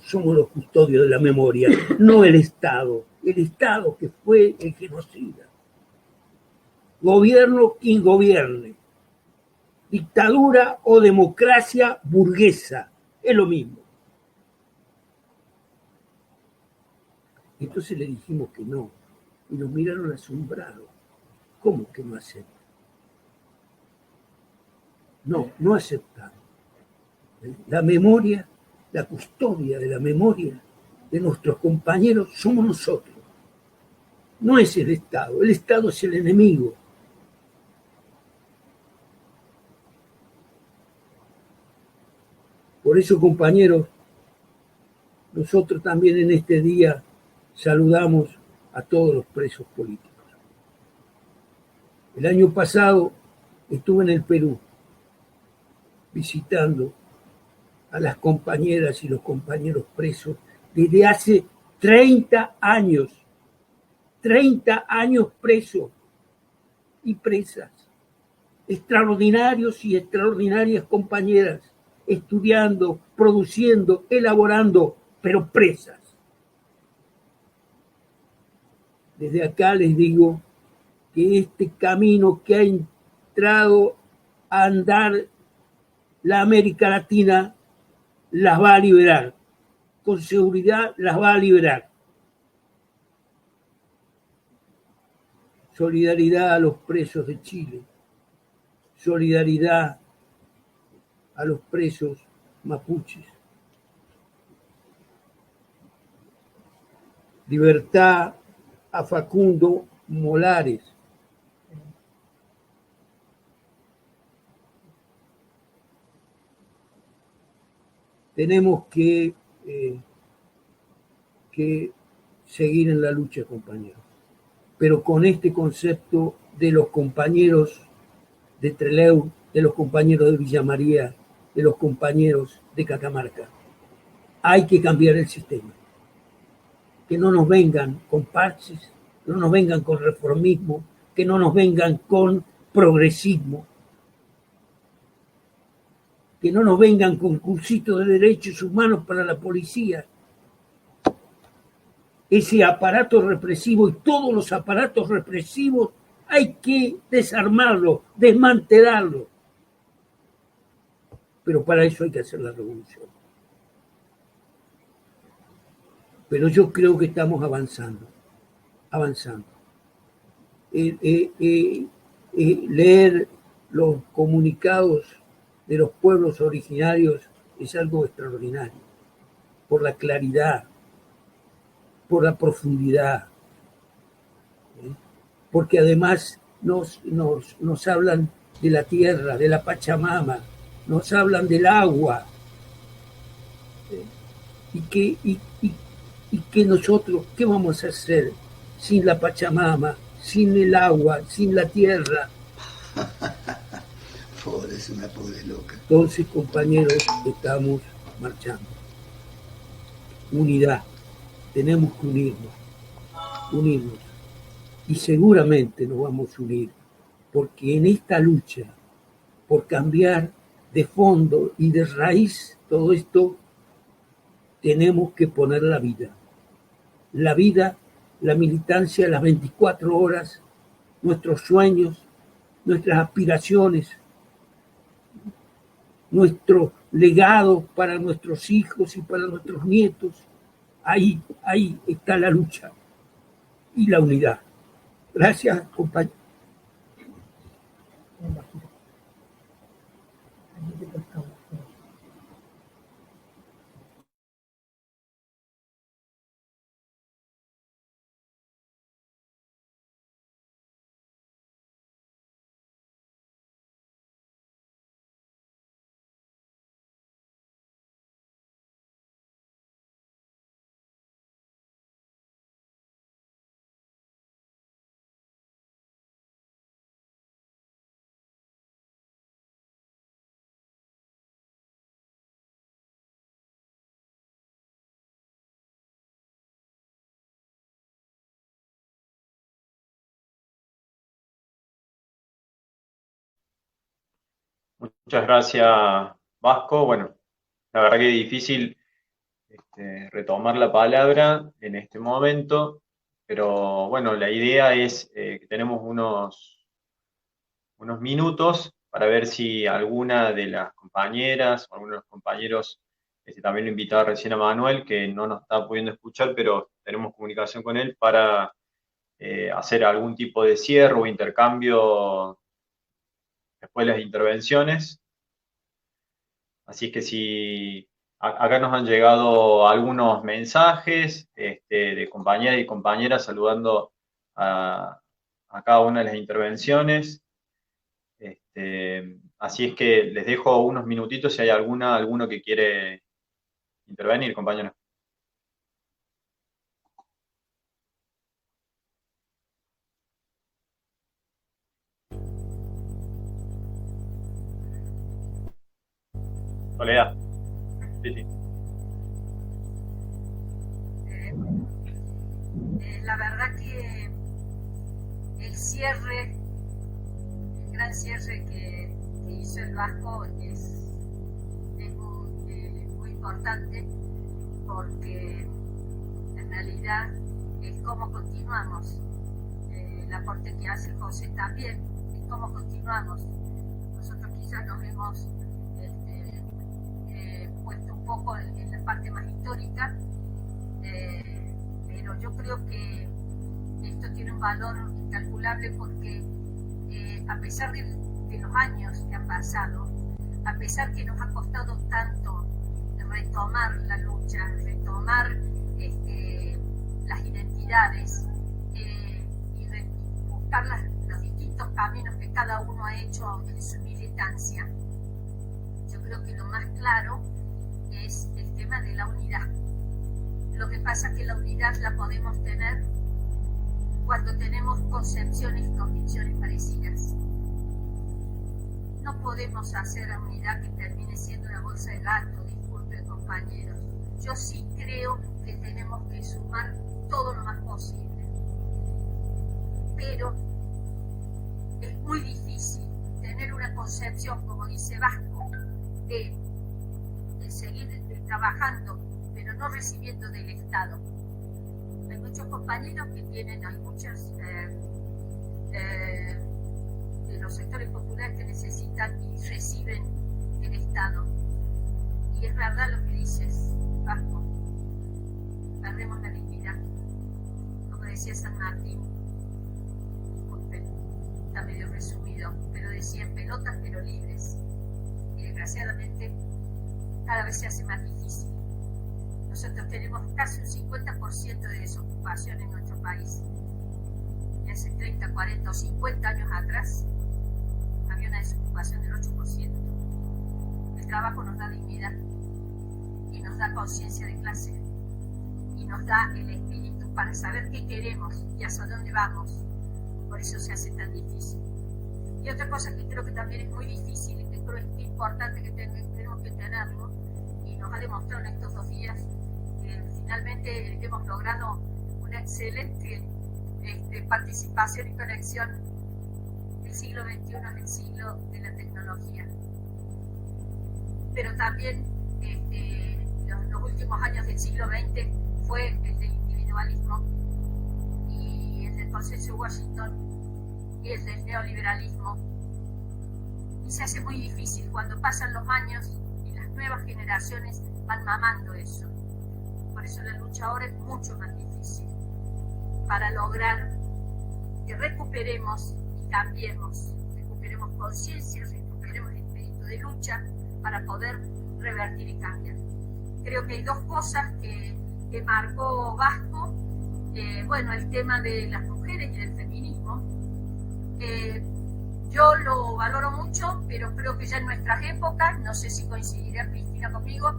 somos los custodios de la memoria, no el Estado que fue el genocida. Gobierno quien gobierne, dictadura o democracia burguesa, es lo mismo. Entonces le dijimos que no, y nos miraron asombrados. ¿Cómo que no aceptan? No aceptamos. La memoria, la custodia de la memoria de nuestros compañeros somos nosotros. No es el Estado es el enemigo. Por eso, compañeros, nosotros también en este día saludamos a todos los presos políticos. El año pasado estuve en el Perú visitando a las compañeras y los compañeros presos desde hace 30 años. 30 años presos y presas. Extraordinarios y extraordinarias compañeras, estudiando, produciendo, elaborando, pero presas. Desde acá les digo que este camino que ha entrado a andar la América Latina las va a liberar. Con seguridad las va a liberar. Solidaridad a los presos de Chile. Solidaridad a los presos mapuches. Libertad a Facundo Molares. Tenemos que que seguir en la lucha, compañeros. Pero con este concepto de los compañeros de Trelew, de los compañeros de Villa María, de los compañeros de Catamarca. Hay que cambiar el sistema. Que no nos vengan con parches, que no nos vengan con reformismo, que no nos vengan con progresismo, que no nos vengan con cursitos de derechos humanos para la policía. Ese aparato represivo y todos los aparatos represivos hay que desarmarlo, desmantelarlo. Pero para eso hay que hacer la revolución. Pero yo creo que estamos avanzando. Leer los comunicados de los pueblos originarios es algo extraordinario, por la claridad, por la profundidad, porque además nos hablan de la tierra, de la Pachamama, nos hablan del agua, y que nosotros, ¿qué vamos a hacer sin la Pachamama, sin el agua, sin la tierra? Pobre, es una pobre loca. Entonces, compañeros, estamos marchando. Unidad. Tenemos que unirnos. Y seguramente nos vamos a unir, porque en esta lucha por cambiar de fondo y de raíz todo esto, tenemos que poner la vida, la militancia, las 24 horas, nuestros sueños, nuestras aspiraciones, nuestro legado para nuestros hijos y para nuestros nietos. Ahí está la lucha y la unidad. Gracias, compañeros. Muchas gracias, Vasco. Bueno, la verdad que es difícil retomar la palabra en este momento, pero bueno, la idea es que tenemos unos minutos para ver si alguna de las compañeras o algunos de los compañeros, también lo invitaba recién a Manuel, que no nos está pudiendo escuchar, pero tenemos comunicación con él para hacer algún tipo de cierre o intercambio después de las intervenciones. Así es que si acá nos han llegado algunos mensajes de compañeras y compañeras saludando a cada una de las intervenciones. Así es que les dejo unos minutitos si hay alguno que quiere intervenir, compañero. Soledad. Sí. La verdad que el cierre, el gran cierre que hizo el Vasco es muy importante, porque en realidad es cómo continuamos. El aporte que hace José también es cómo continuamos. Nosotros quizás nos hemos puesto un poco en la parte más histórica, pero yo creo que esto tiene un valor incalculable, porque a pesar de los años que han pasado, a pesar que nos ha costado tanto retomar la lucha, retomar las identidades y buscar los distintos caminos que cada uno ha hecho en su militancia, yo creo que lo más claro es el tema de la unidad. Lo que pasa es que la unidad la podemos tener cuando tenemos concepciones y convicciones parecidas. No podemos hacer la unidad que termine siendo una bolsa de gato, disculpen compañeros. Yo sí creo que tenemos que sumar todo lo más posible. Pero es muy difícil tener una concepción, como dice Vasco, de seguir trabajando, pero no recibiendo del Estado. Hay muchos compañeros que tienen, hay muchos de los sectores populares que necesitan y reciben el Estado. Y es verdad lo que dices, Vasco, perdemos la dignidad. Como decía San Martín, disculpen, está medio resumido, pero decía en pelotas pero libres. Y desgraciadamente cada vez se hace más difícil. Nosotros tenemos casi un 50% de desocupación en nuestro país. Y hace 30, 40 o 50 años atrás había una desocupación del 8%. El trabajo nos da dignidad y nos da conciencia de clase y nos da el espíritu para saber qué queremos y hacia dónde vamos. Por eso se hace tan difícil. Y otra cosa que creo que también es muy difícil y que creo que es importante que tenemos que tenerlo, y nos ha demostrado en estos 2 días que finalmente hemos logrado una excelente participación y conexión del siglo XXI en el siglo de la tecnología. Pero también los últimos años del siglo XX fue el del individualismo y el del consenso de Washington y el del neoliberalismo. Y se hace muy difícil cuando pasan los años y las nuevas generaciones van mamando eso. Por eso la lucha ahora es mucho más difícil para lograr que recuperemos y cambiemos, recuperemos conciencia, recuperemos el espíritu de lucha para poder revertir y cambiar. Creo que hay 2 cosas que marcó Vasco. Bueno, el tema de las mujeres y del feminismo. Yo lo valoro mucho, pero creo que ya en nuestras épocas, no sé si coincidirá Cristina conmigo,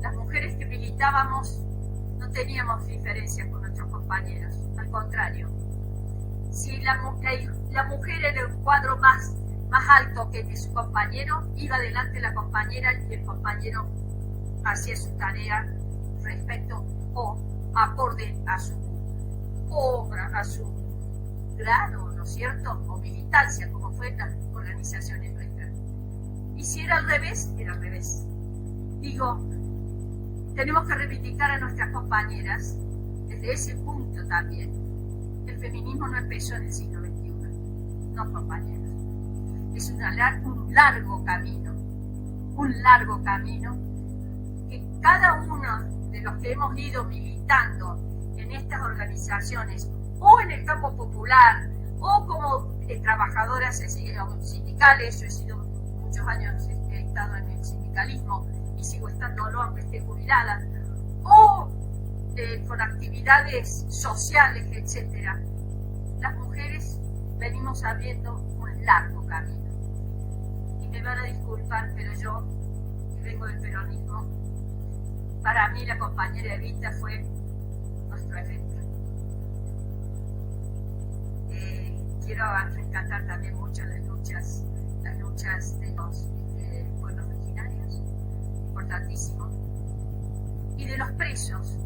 las mujeres que militábamos no teníamos diferencias con nuestros compañeros, al contrario. Si la mujer era el cuadro más alto que su compañero, iba adelante la compañera y el compañero hacía su tarea respecto o acorde a su obra, a su grado, ¿no es cierto?, o militancia, como fue en las organizaciones nuestras. Y si era al revés, era al revés. Digo, tenemos que reivindicar a nuestras compañeras desde ese punto también. El feminismo no empezó en el siglo XXI, no, compañeros. Es un largo camino que cada uno de los que hemos ido militando en estas organizaciones o en el campo popular o como trabajadoras sindicales. Yo he sido muchos años, he estado en el sindicalismo y sigo estando, aunque esté jubilada, o con actividades sociales, etcétera. Las mujeres venimos abriendo un largo camino. Y me van a disculpar, pero yo, que vengo del peronismo, para mí la compañera Evita fue nuestro ejemplo. Quiero rescatar también mucho las luchas de los pueblos originarios, importantísimo, y de los presos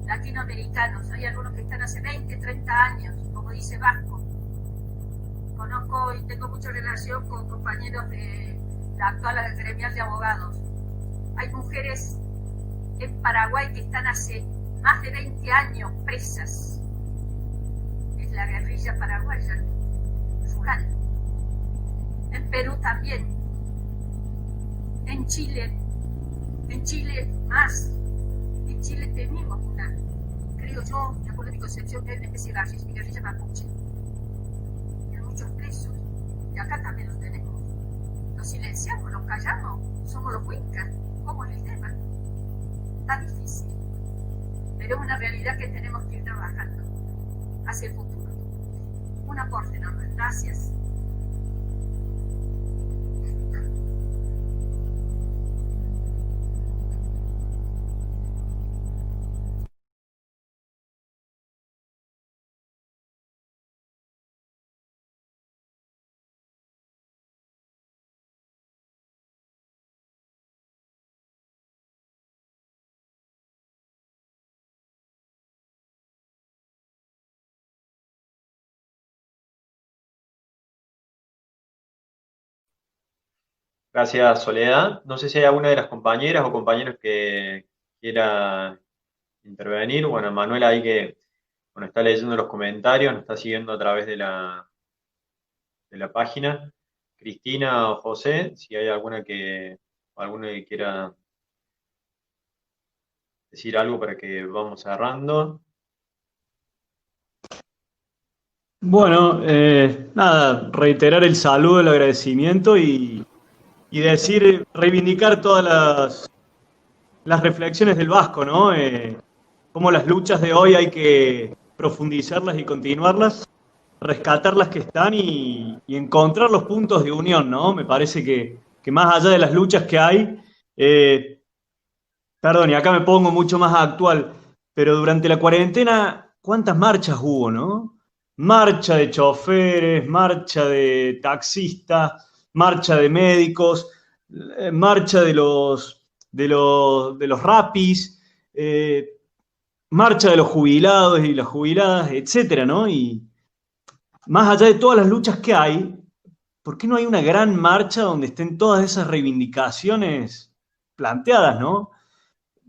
latinoamericanos. Hay algunos que están hace 20, 30 años, como dice Vasco. Conozco y tengo mucha relación con compañeros de la actual gremial de abogados. Hay mujeres en Paraguay que están hace más de 20 años presas. Es la guerrilla paraguaya, rural. En Perú también. En Chile más. En Chile tenemos una, creo yo, de acuerdo a mi concepción, que es una especie de guerrilla mapuche. Hay muchos presos. Y acá también los tenemos. Los silenciamos, los callamos, somos los huincas. ¿Cómo es el tema? Está difícil. Pero es una realidad que tenemos que ir trabajando hacia el futuro. Un aporte enorme. Gracias. Gracias, Soledad. No sé si hay alguna de las compañeras o compañeros que quiera intervenir. Bueno, Manuel ahí que está leyendo los comentarios, nos está siguiendo a través de la página. Cristina o José, si hay alguno que quiera decir algo para que vamos cerrando. Bueno, nada, reiterar el saludo, el agradecimiento y decir, reivindicar todas las reflexiones del Vasco, ¿no? Cómo las luchas de hoy hay que profundizarlas y continuarlas, rescatar las que están y encontrar los puntos de unión, ¿no? Me parece que más allá de las luchas que hay, perdón, y acá me pongo mucho más actual, pero durante la cuarentena, ¿cuántas marchas hubo, no? Marcha de choferes, marcha de taxistas, marcha de médicos, marcha de los rapis, marcha de los jubilados y las jubiladas, etcétera, ¿no? Y más allá de todas las luchas que hay, ¿por qué no hay una gran marcha donde estén todas esas reivindicaciones planteadas, ¿no?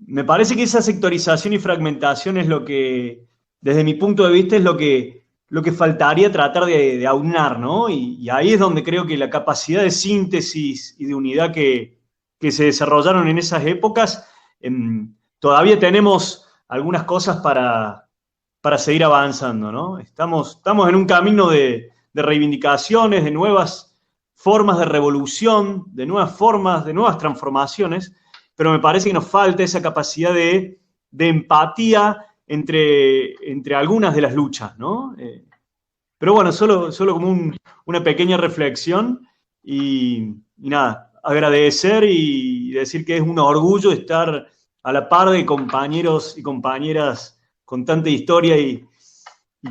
Me parece que esa sectorización y fragmentación es lo que, desde mi punto de vista, es lo que faltaría tratar de aunar, ¿no? Y ahí es donde creo que la capacidad de síntesis y de unidad que se desarrollaron en esas épocas, todavía tenemos algunas cosas para seguir avanzando, ¿no? Estamos en un camino de reivindicaciones, de nuevas formas de revolución, de nuevas formas, de nuevas transformaciones, pero me parece que nos falta esa capacidad de empatía entre algunas de las luchas, ¿no? Pero bueno, solo como una pequeña reflexión y nada, agradecer y decir que es un orgullo estar a la par de compañeros y compañeras con tanta historia y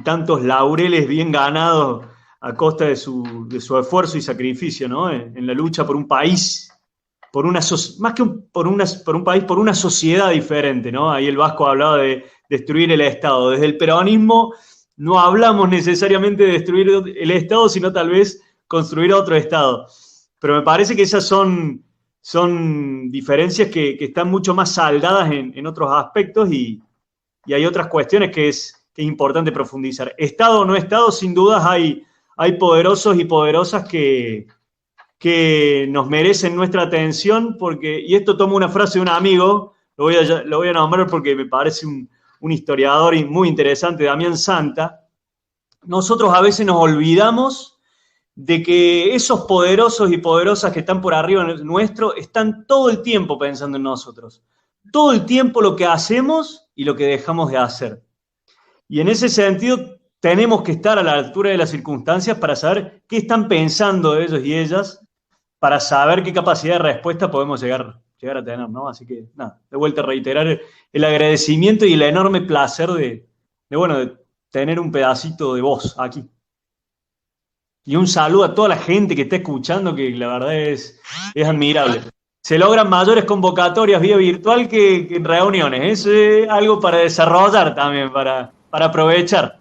tantos laureles bien ganados a costa de su esfuerzo y sacrificio, ¿no? En la lucha por un país, más que por un país, por una sociedad diferente, ¿no? Ahí el Vasco hablaba de destruir el Estado. Desde el peronismo no hablamos necesariamente de destruir el Estado, sino tal vez construir otro Estado. Pero me parece que esas son diferencias que están mucho más saldadas en otros aspectos y hay otras cuestiones que es importante profundizar. Estado o no Estado, sin dudas hay poderosos y poderosas que nos merecen nuestra atención, y esto tomo una frase de un amigo, lo voy a nombrar porque me parece un historiador muy interesante, Damián Santa. Nosotros a veces nos olvidamos de que esos poderosos y poderosas que están por arriba nuestro están todo el tiempo pensando en nosotros. Todo el tiempo lo que hacemos y lo que dejamos de hacer. Y en ese sentido tenemos que estar a la altura de las circunstancias para saber qué están pensando ellos y ellas, para saber qué capacidad de respuesta podemos llegar a tener, ¿no? Así que, nada, de vuelta a reiterar el agradecimiento y el enorme placer de tener un pedacito de voz aquí. Y un saludo a toda la gente que está escuchando, que la verdad es admirable. Se logran mayores convocatorias vía virtual que en reuniones. Es algo para desarrollar también, para aprovechar.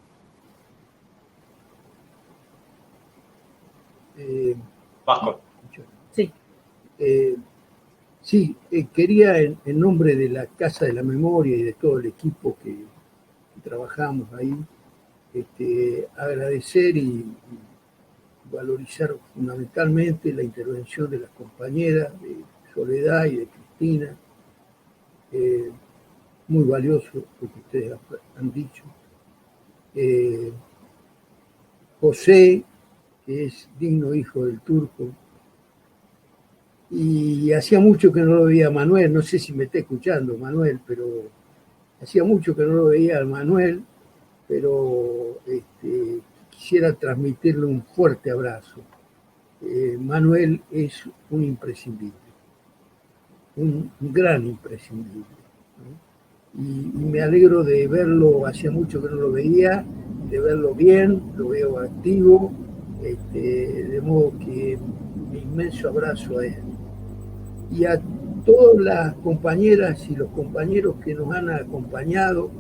Vasco. Sí. Sí, quería en nombre de la Casa de la Memoria y de todo el equipo que trabajamos ahí, agradecer y valorizar fundamentalmente la intervención de las compañeras, de Soledad y de Cristina. Muy valioso lo que ustedes han dicho. José, que es digno hijo del Turco. Y hacía mucho que no lo veía a Manuel, no sé si me está escuchando Manuel, pero hacía mucho que no lo veía a Manuel, pero quisiera transmitirle un fuerte abrazo. Manuel es un imprescindible, un gran imprescindible, ¿no? Y me alegro de verlo, hacía mucho que no lo veía, de verlo bien, lo veo activo, de modo que un inmenso abrazo a él. Y a todas las compañeras y los compañeros que nos han acompañado,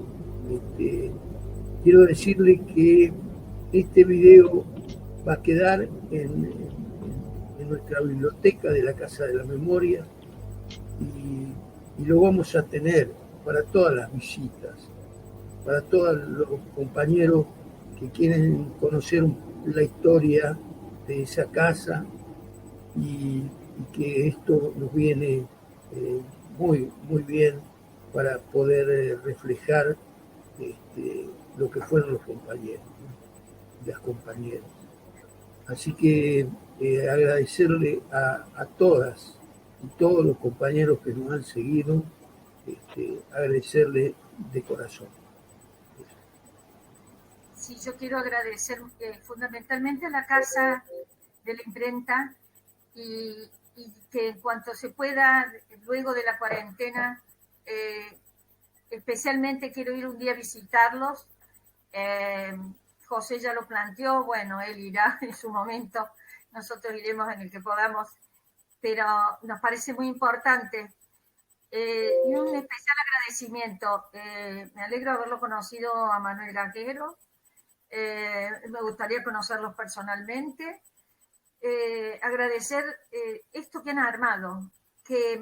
quiero decirles que este video va a quedar en en nuestra biblioteca de la Casa de la Memoria y lo vamos a tener para todas las visitas, para todos los compañeros que quieren conocer la historia de esa casa y que esto nos viene muy, muy bien para poder reflejar lo que fueron los compañeros, ¿no? Las compañeras. Así que agradecerle a todas y todos los compañeros que nos han seguido, agradecerle de corazón. Sí, yo quiero agradecer fundamentalmente a la Casa de la Imprenta y que en cuanto se pueda, luego de la cuarentena, especialmente quiero ir un día a visitarlos. José ya lo planteó, bueno, él irá en su momento, nosotros iremos en el que podamos, pero nos parece muy importante. Y un especial agradecimiento. Me alegro de haberlo conocido a Manuel Gaguero. Me gustaría conocerlos personalmente. Agradecer esto que han armado, que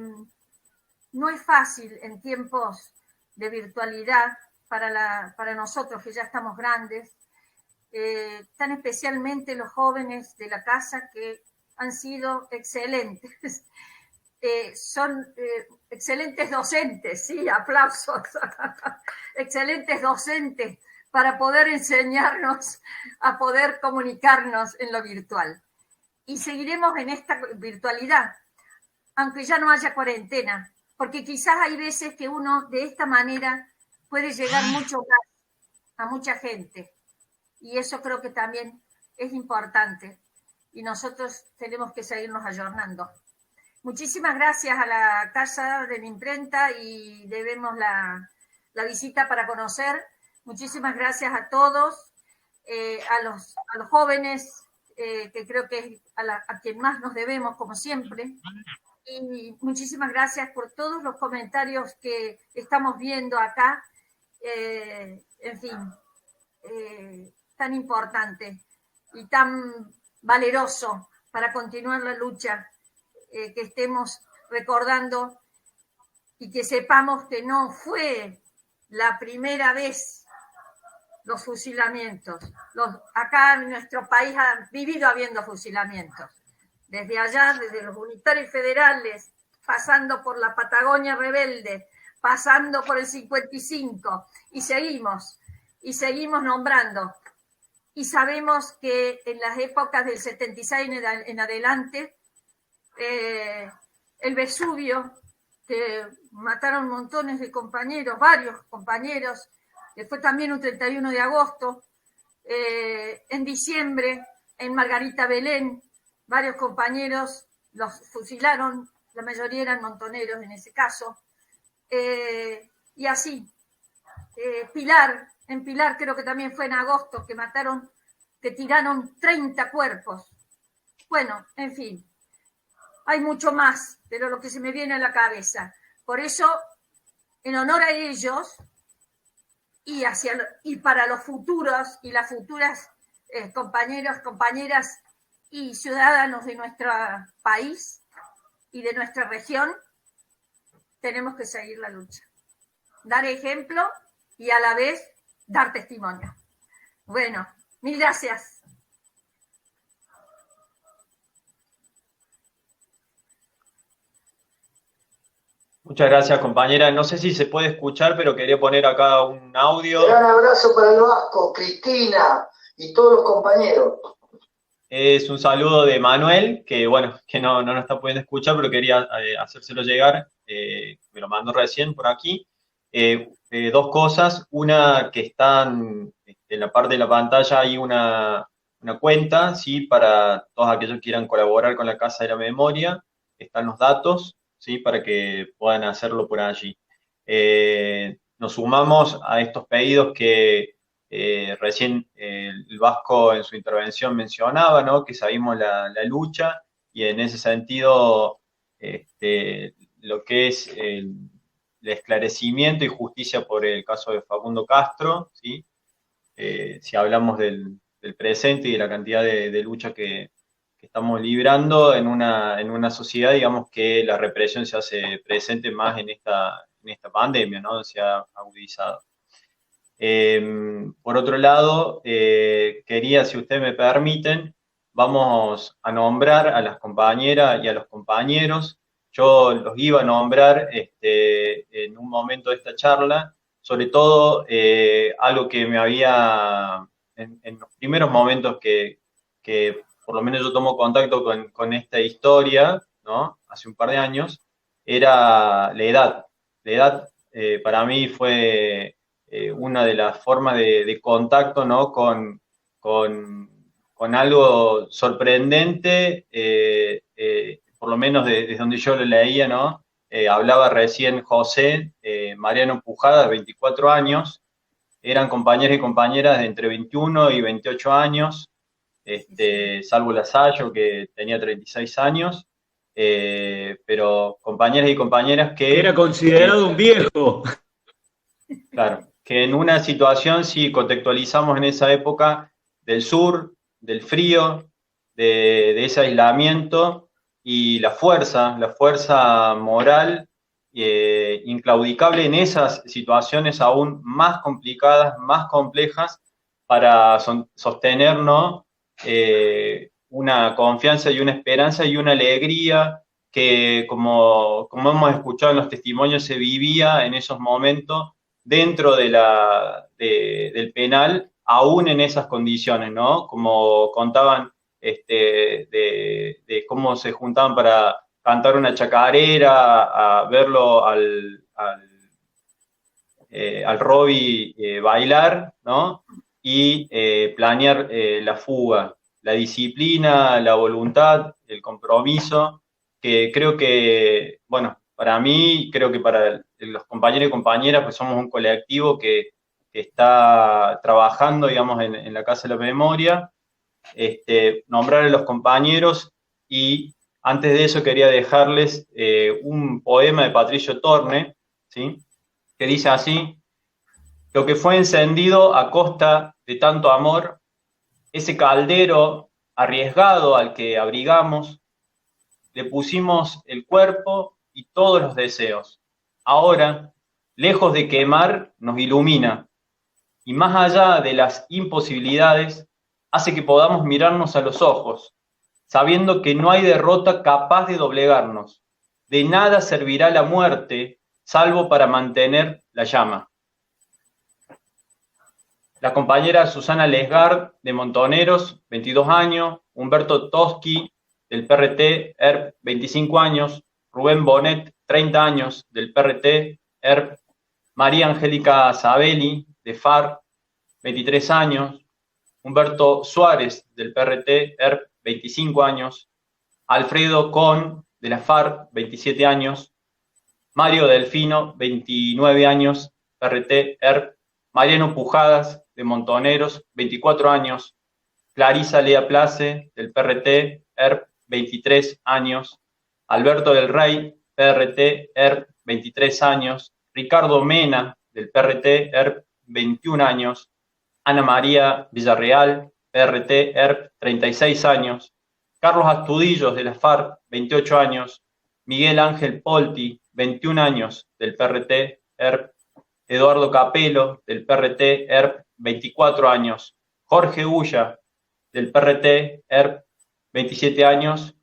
no es fácil en tiempos de virtualidad para nosotros que ya estamos grandes, tan especialmente los jóvenes de la casa que han sido excelentes. Son excelentes docentes, sí, aplausos, excelentes docentes para poder enseñarnos a poder comunicarnos en lo virtual. Y seguiremos en esta virtualidad, aunque ya no haya cuarentena, porque quizás hay veces que uno de esta manera puede llegar mucho más a mucha gente. Y eso creo que también es importante. Y nosotros tenemos que seguirnos ayornando. Muchísimas gracias a la Casa de la Imprenta y debemos la visita para conocer. Muchísimas gracias a todos, a los jóvenes, que creo que es a quien más nos debemos, como siempre. Y muchísimas gracias por todos los comentarios que estamos viendo acá. En fin, tan importante y tan valeroso para continuar la lucha, que estemos recordando y que sepamos que no fue la primera vez los fusilamientos. Acá en nuestro país han vivido habiendo fusilamientos. Desde allá, desde los unitarios federales, pasando por la Patagonia rebelde, pasando por el 55, y seguimos nombrando. Y sabemos que en las épocas del 76 en adelante, el Vesubio, que mataron montones de compañeros, varios compañeros, que fue también un 31 de agosto, en diciembre, en Margarita Belén, varios compañeros los fusilaron, la mayoría eran montoneros en ese caso, y así. En Pilar creo que también fue en agosto, que tiraron 30 cuerpos. Bueno, en fin, hay mucho más, pero lo que se me viene a la cabeza. Por eso, en honor a ellos y para los futuros y las futuras compañeros, compañeras y ciudadanos de nuestro país y de nuestra región, tenemos que seguir la lucha. Dar ejemplo y a la vez dar testimonio. Bueno, mil gracias. Muchas gracias, compañera. No sé si se puede escuchar, pero quería poner acá un audio. Gran abrazo para el Vasco, Cristina y todos los compañeros. Es un saludo de Manuel, que bueno, que no nos está pudiendo escuchar, pero quería hacérselo llegar. Me lo mandó recién por aquí. Dos cosas. Una, que están en la parte de la pantalla, hay una cuenta, ¿sí? Para todos aquellos que quieran colaborar con la Casa de la Memoria. Están los datos, ¿sí? Para que puedan hacerlo por allí. Nos sumamos a estos pedidos que recién el Vasco en su intervención mencionaba, ¿no? Que sabemos la lucha, y en ese sentido lo que es el esclarecimiento y justicia por el caso de Facundo Castro, ¿sí? Si hablamos del presente y de la cantidad de lucha que estamos librando en una sociedad, digamos, que la represión se hace presente más en esta pandemia, ¿no? Se ha agudizado. Por otro lado, quería, si ustedes me permiten, vamos a nombrar a las compañeras y a los compañeros. Yo los iba a nombrar en un momento de esta charla, sobre todo algo que me había, en los primeros momentos que por lo menos yo tomo contacto con esta historia, ¿no? Hace un par de años, era la edad. La edad para mí fue una de las formas de contacto, ¿no? con algo sorprendente, por lo menos desde donde yo lo leía, ¿no? Hablaba recién José, Mariano Pujada, 24 años, eran compañeros y compañeras de entre 21 y 28 años, salvo Lasallo, que tenía 36 años, pero compañeras y compañeras que... Era considerado un viejo. Claro, que en una situación, si contextualizamos en esa época, del sur, del frío, de ese aislamiento, y la fuerza moral inclaudicable en esas situaciones aún más complicadas, más complejas, para sostenernos una confianza y una esperanza y una alegría que, como hemos escuchado en los testimonios, se vivía en esos momentos dentro del penal, aún en esas condiciones, ¿no? Como contaban de cómo se juntaban para cantar una chacarera, a verlo al Robbie bailar, ¿no? Y planear la fuga, la disciplina, la voluntad, el compromiso, que creo que, bueno, para mí, creo que para los compañeros y compañeras, pues somos un colectivo que está trabajando, digamos, en la Casa de la Memoria, nombrar a los compañeros, y antes de eso quería dejarles un poema de Patricio Torne, ¿sí? Que dice así: lo que fue encendido a costa de tanto amor, ese caldero arriesgado al que abrigamos, le pusimos el cuerpo y todos los deseos. Ahora, lejos de quemar, nos ilumina, y más allá de las imposibilidades, hace que podamos mirarnos a los ojos, sabiendo que no hay derrota capaz de doblegarnos. De nada servirá la muerte, salvo para mantener la llama. La compañera Susana Lesgard, de Montoneros, 22 años, Humberto Toschi, del PRT, ERP, 25 años, Rubén Bonet, 30 años, del PRT, ERP, María Angélica Sabelli, de FARC, 23 años, Humberto Suárez, del PRT, ERP, 25 años, Alfredo Con, de la FARC, 27 años, Mario Delfino, 29 años, PRT, ERP, Mariano Pujadas, de Montoneros, 24 años, Clarisa Lea Place, del PRT, ERP, 23 años, Alberto del Rey, PRT, ERP, 23 años, Ricardo Mena, del PRT, ERP, 21 años, Ana María Villarreal, PRT, ERP, 36 años, Carlos Astudillos, de la FARC, 28 años, Miguel Ángel Polti, 21 años, del PRT, ERP, Eduardo Capelo, del PRT, ERP, 24 años, Jorge Ulla, del PRT, ERP, 27 años,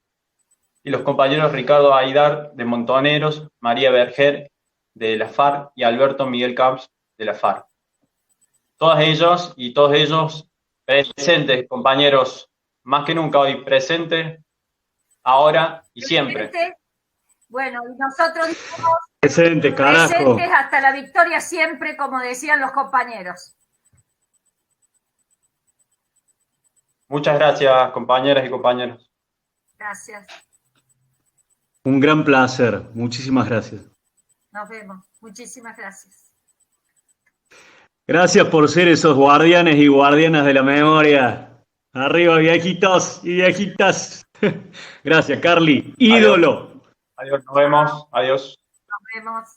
y los compañeros Ricardo Aidar, de Montoneros, María Berger, de la FARC, y Alberto Miguel Camps, de la FARC. Todas ellos y todos ellos presentes, compañeros, más que nunca hoy, presentes, ahora y siempre. Bueno, y nosotros dijimos presentes, carajo. Presentes hasta la victoria siempre, como decían los compañeros. Muchas gracias, compañeras y compañeros. Gracias. Un gran placer. Muchísimas gracias. Nos vemos. Muchísimas gracias. Gracias por ser esos guardianes y guardianas de la memoria. Arriba, viejitos y viejitas. Gracias, Carly. Ídolo. Adiós, nos vemos. Adiós. Nos vemos.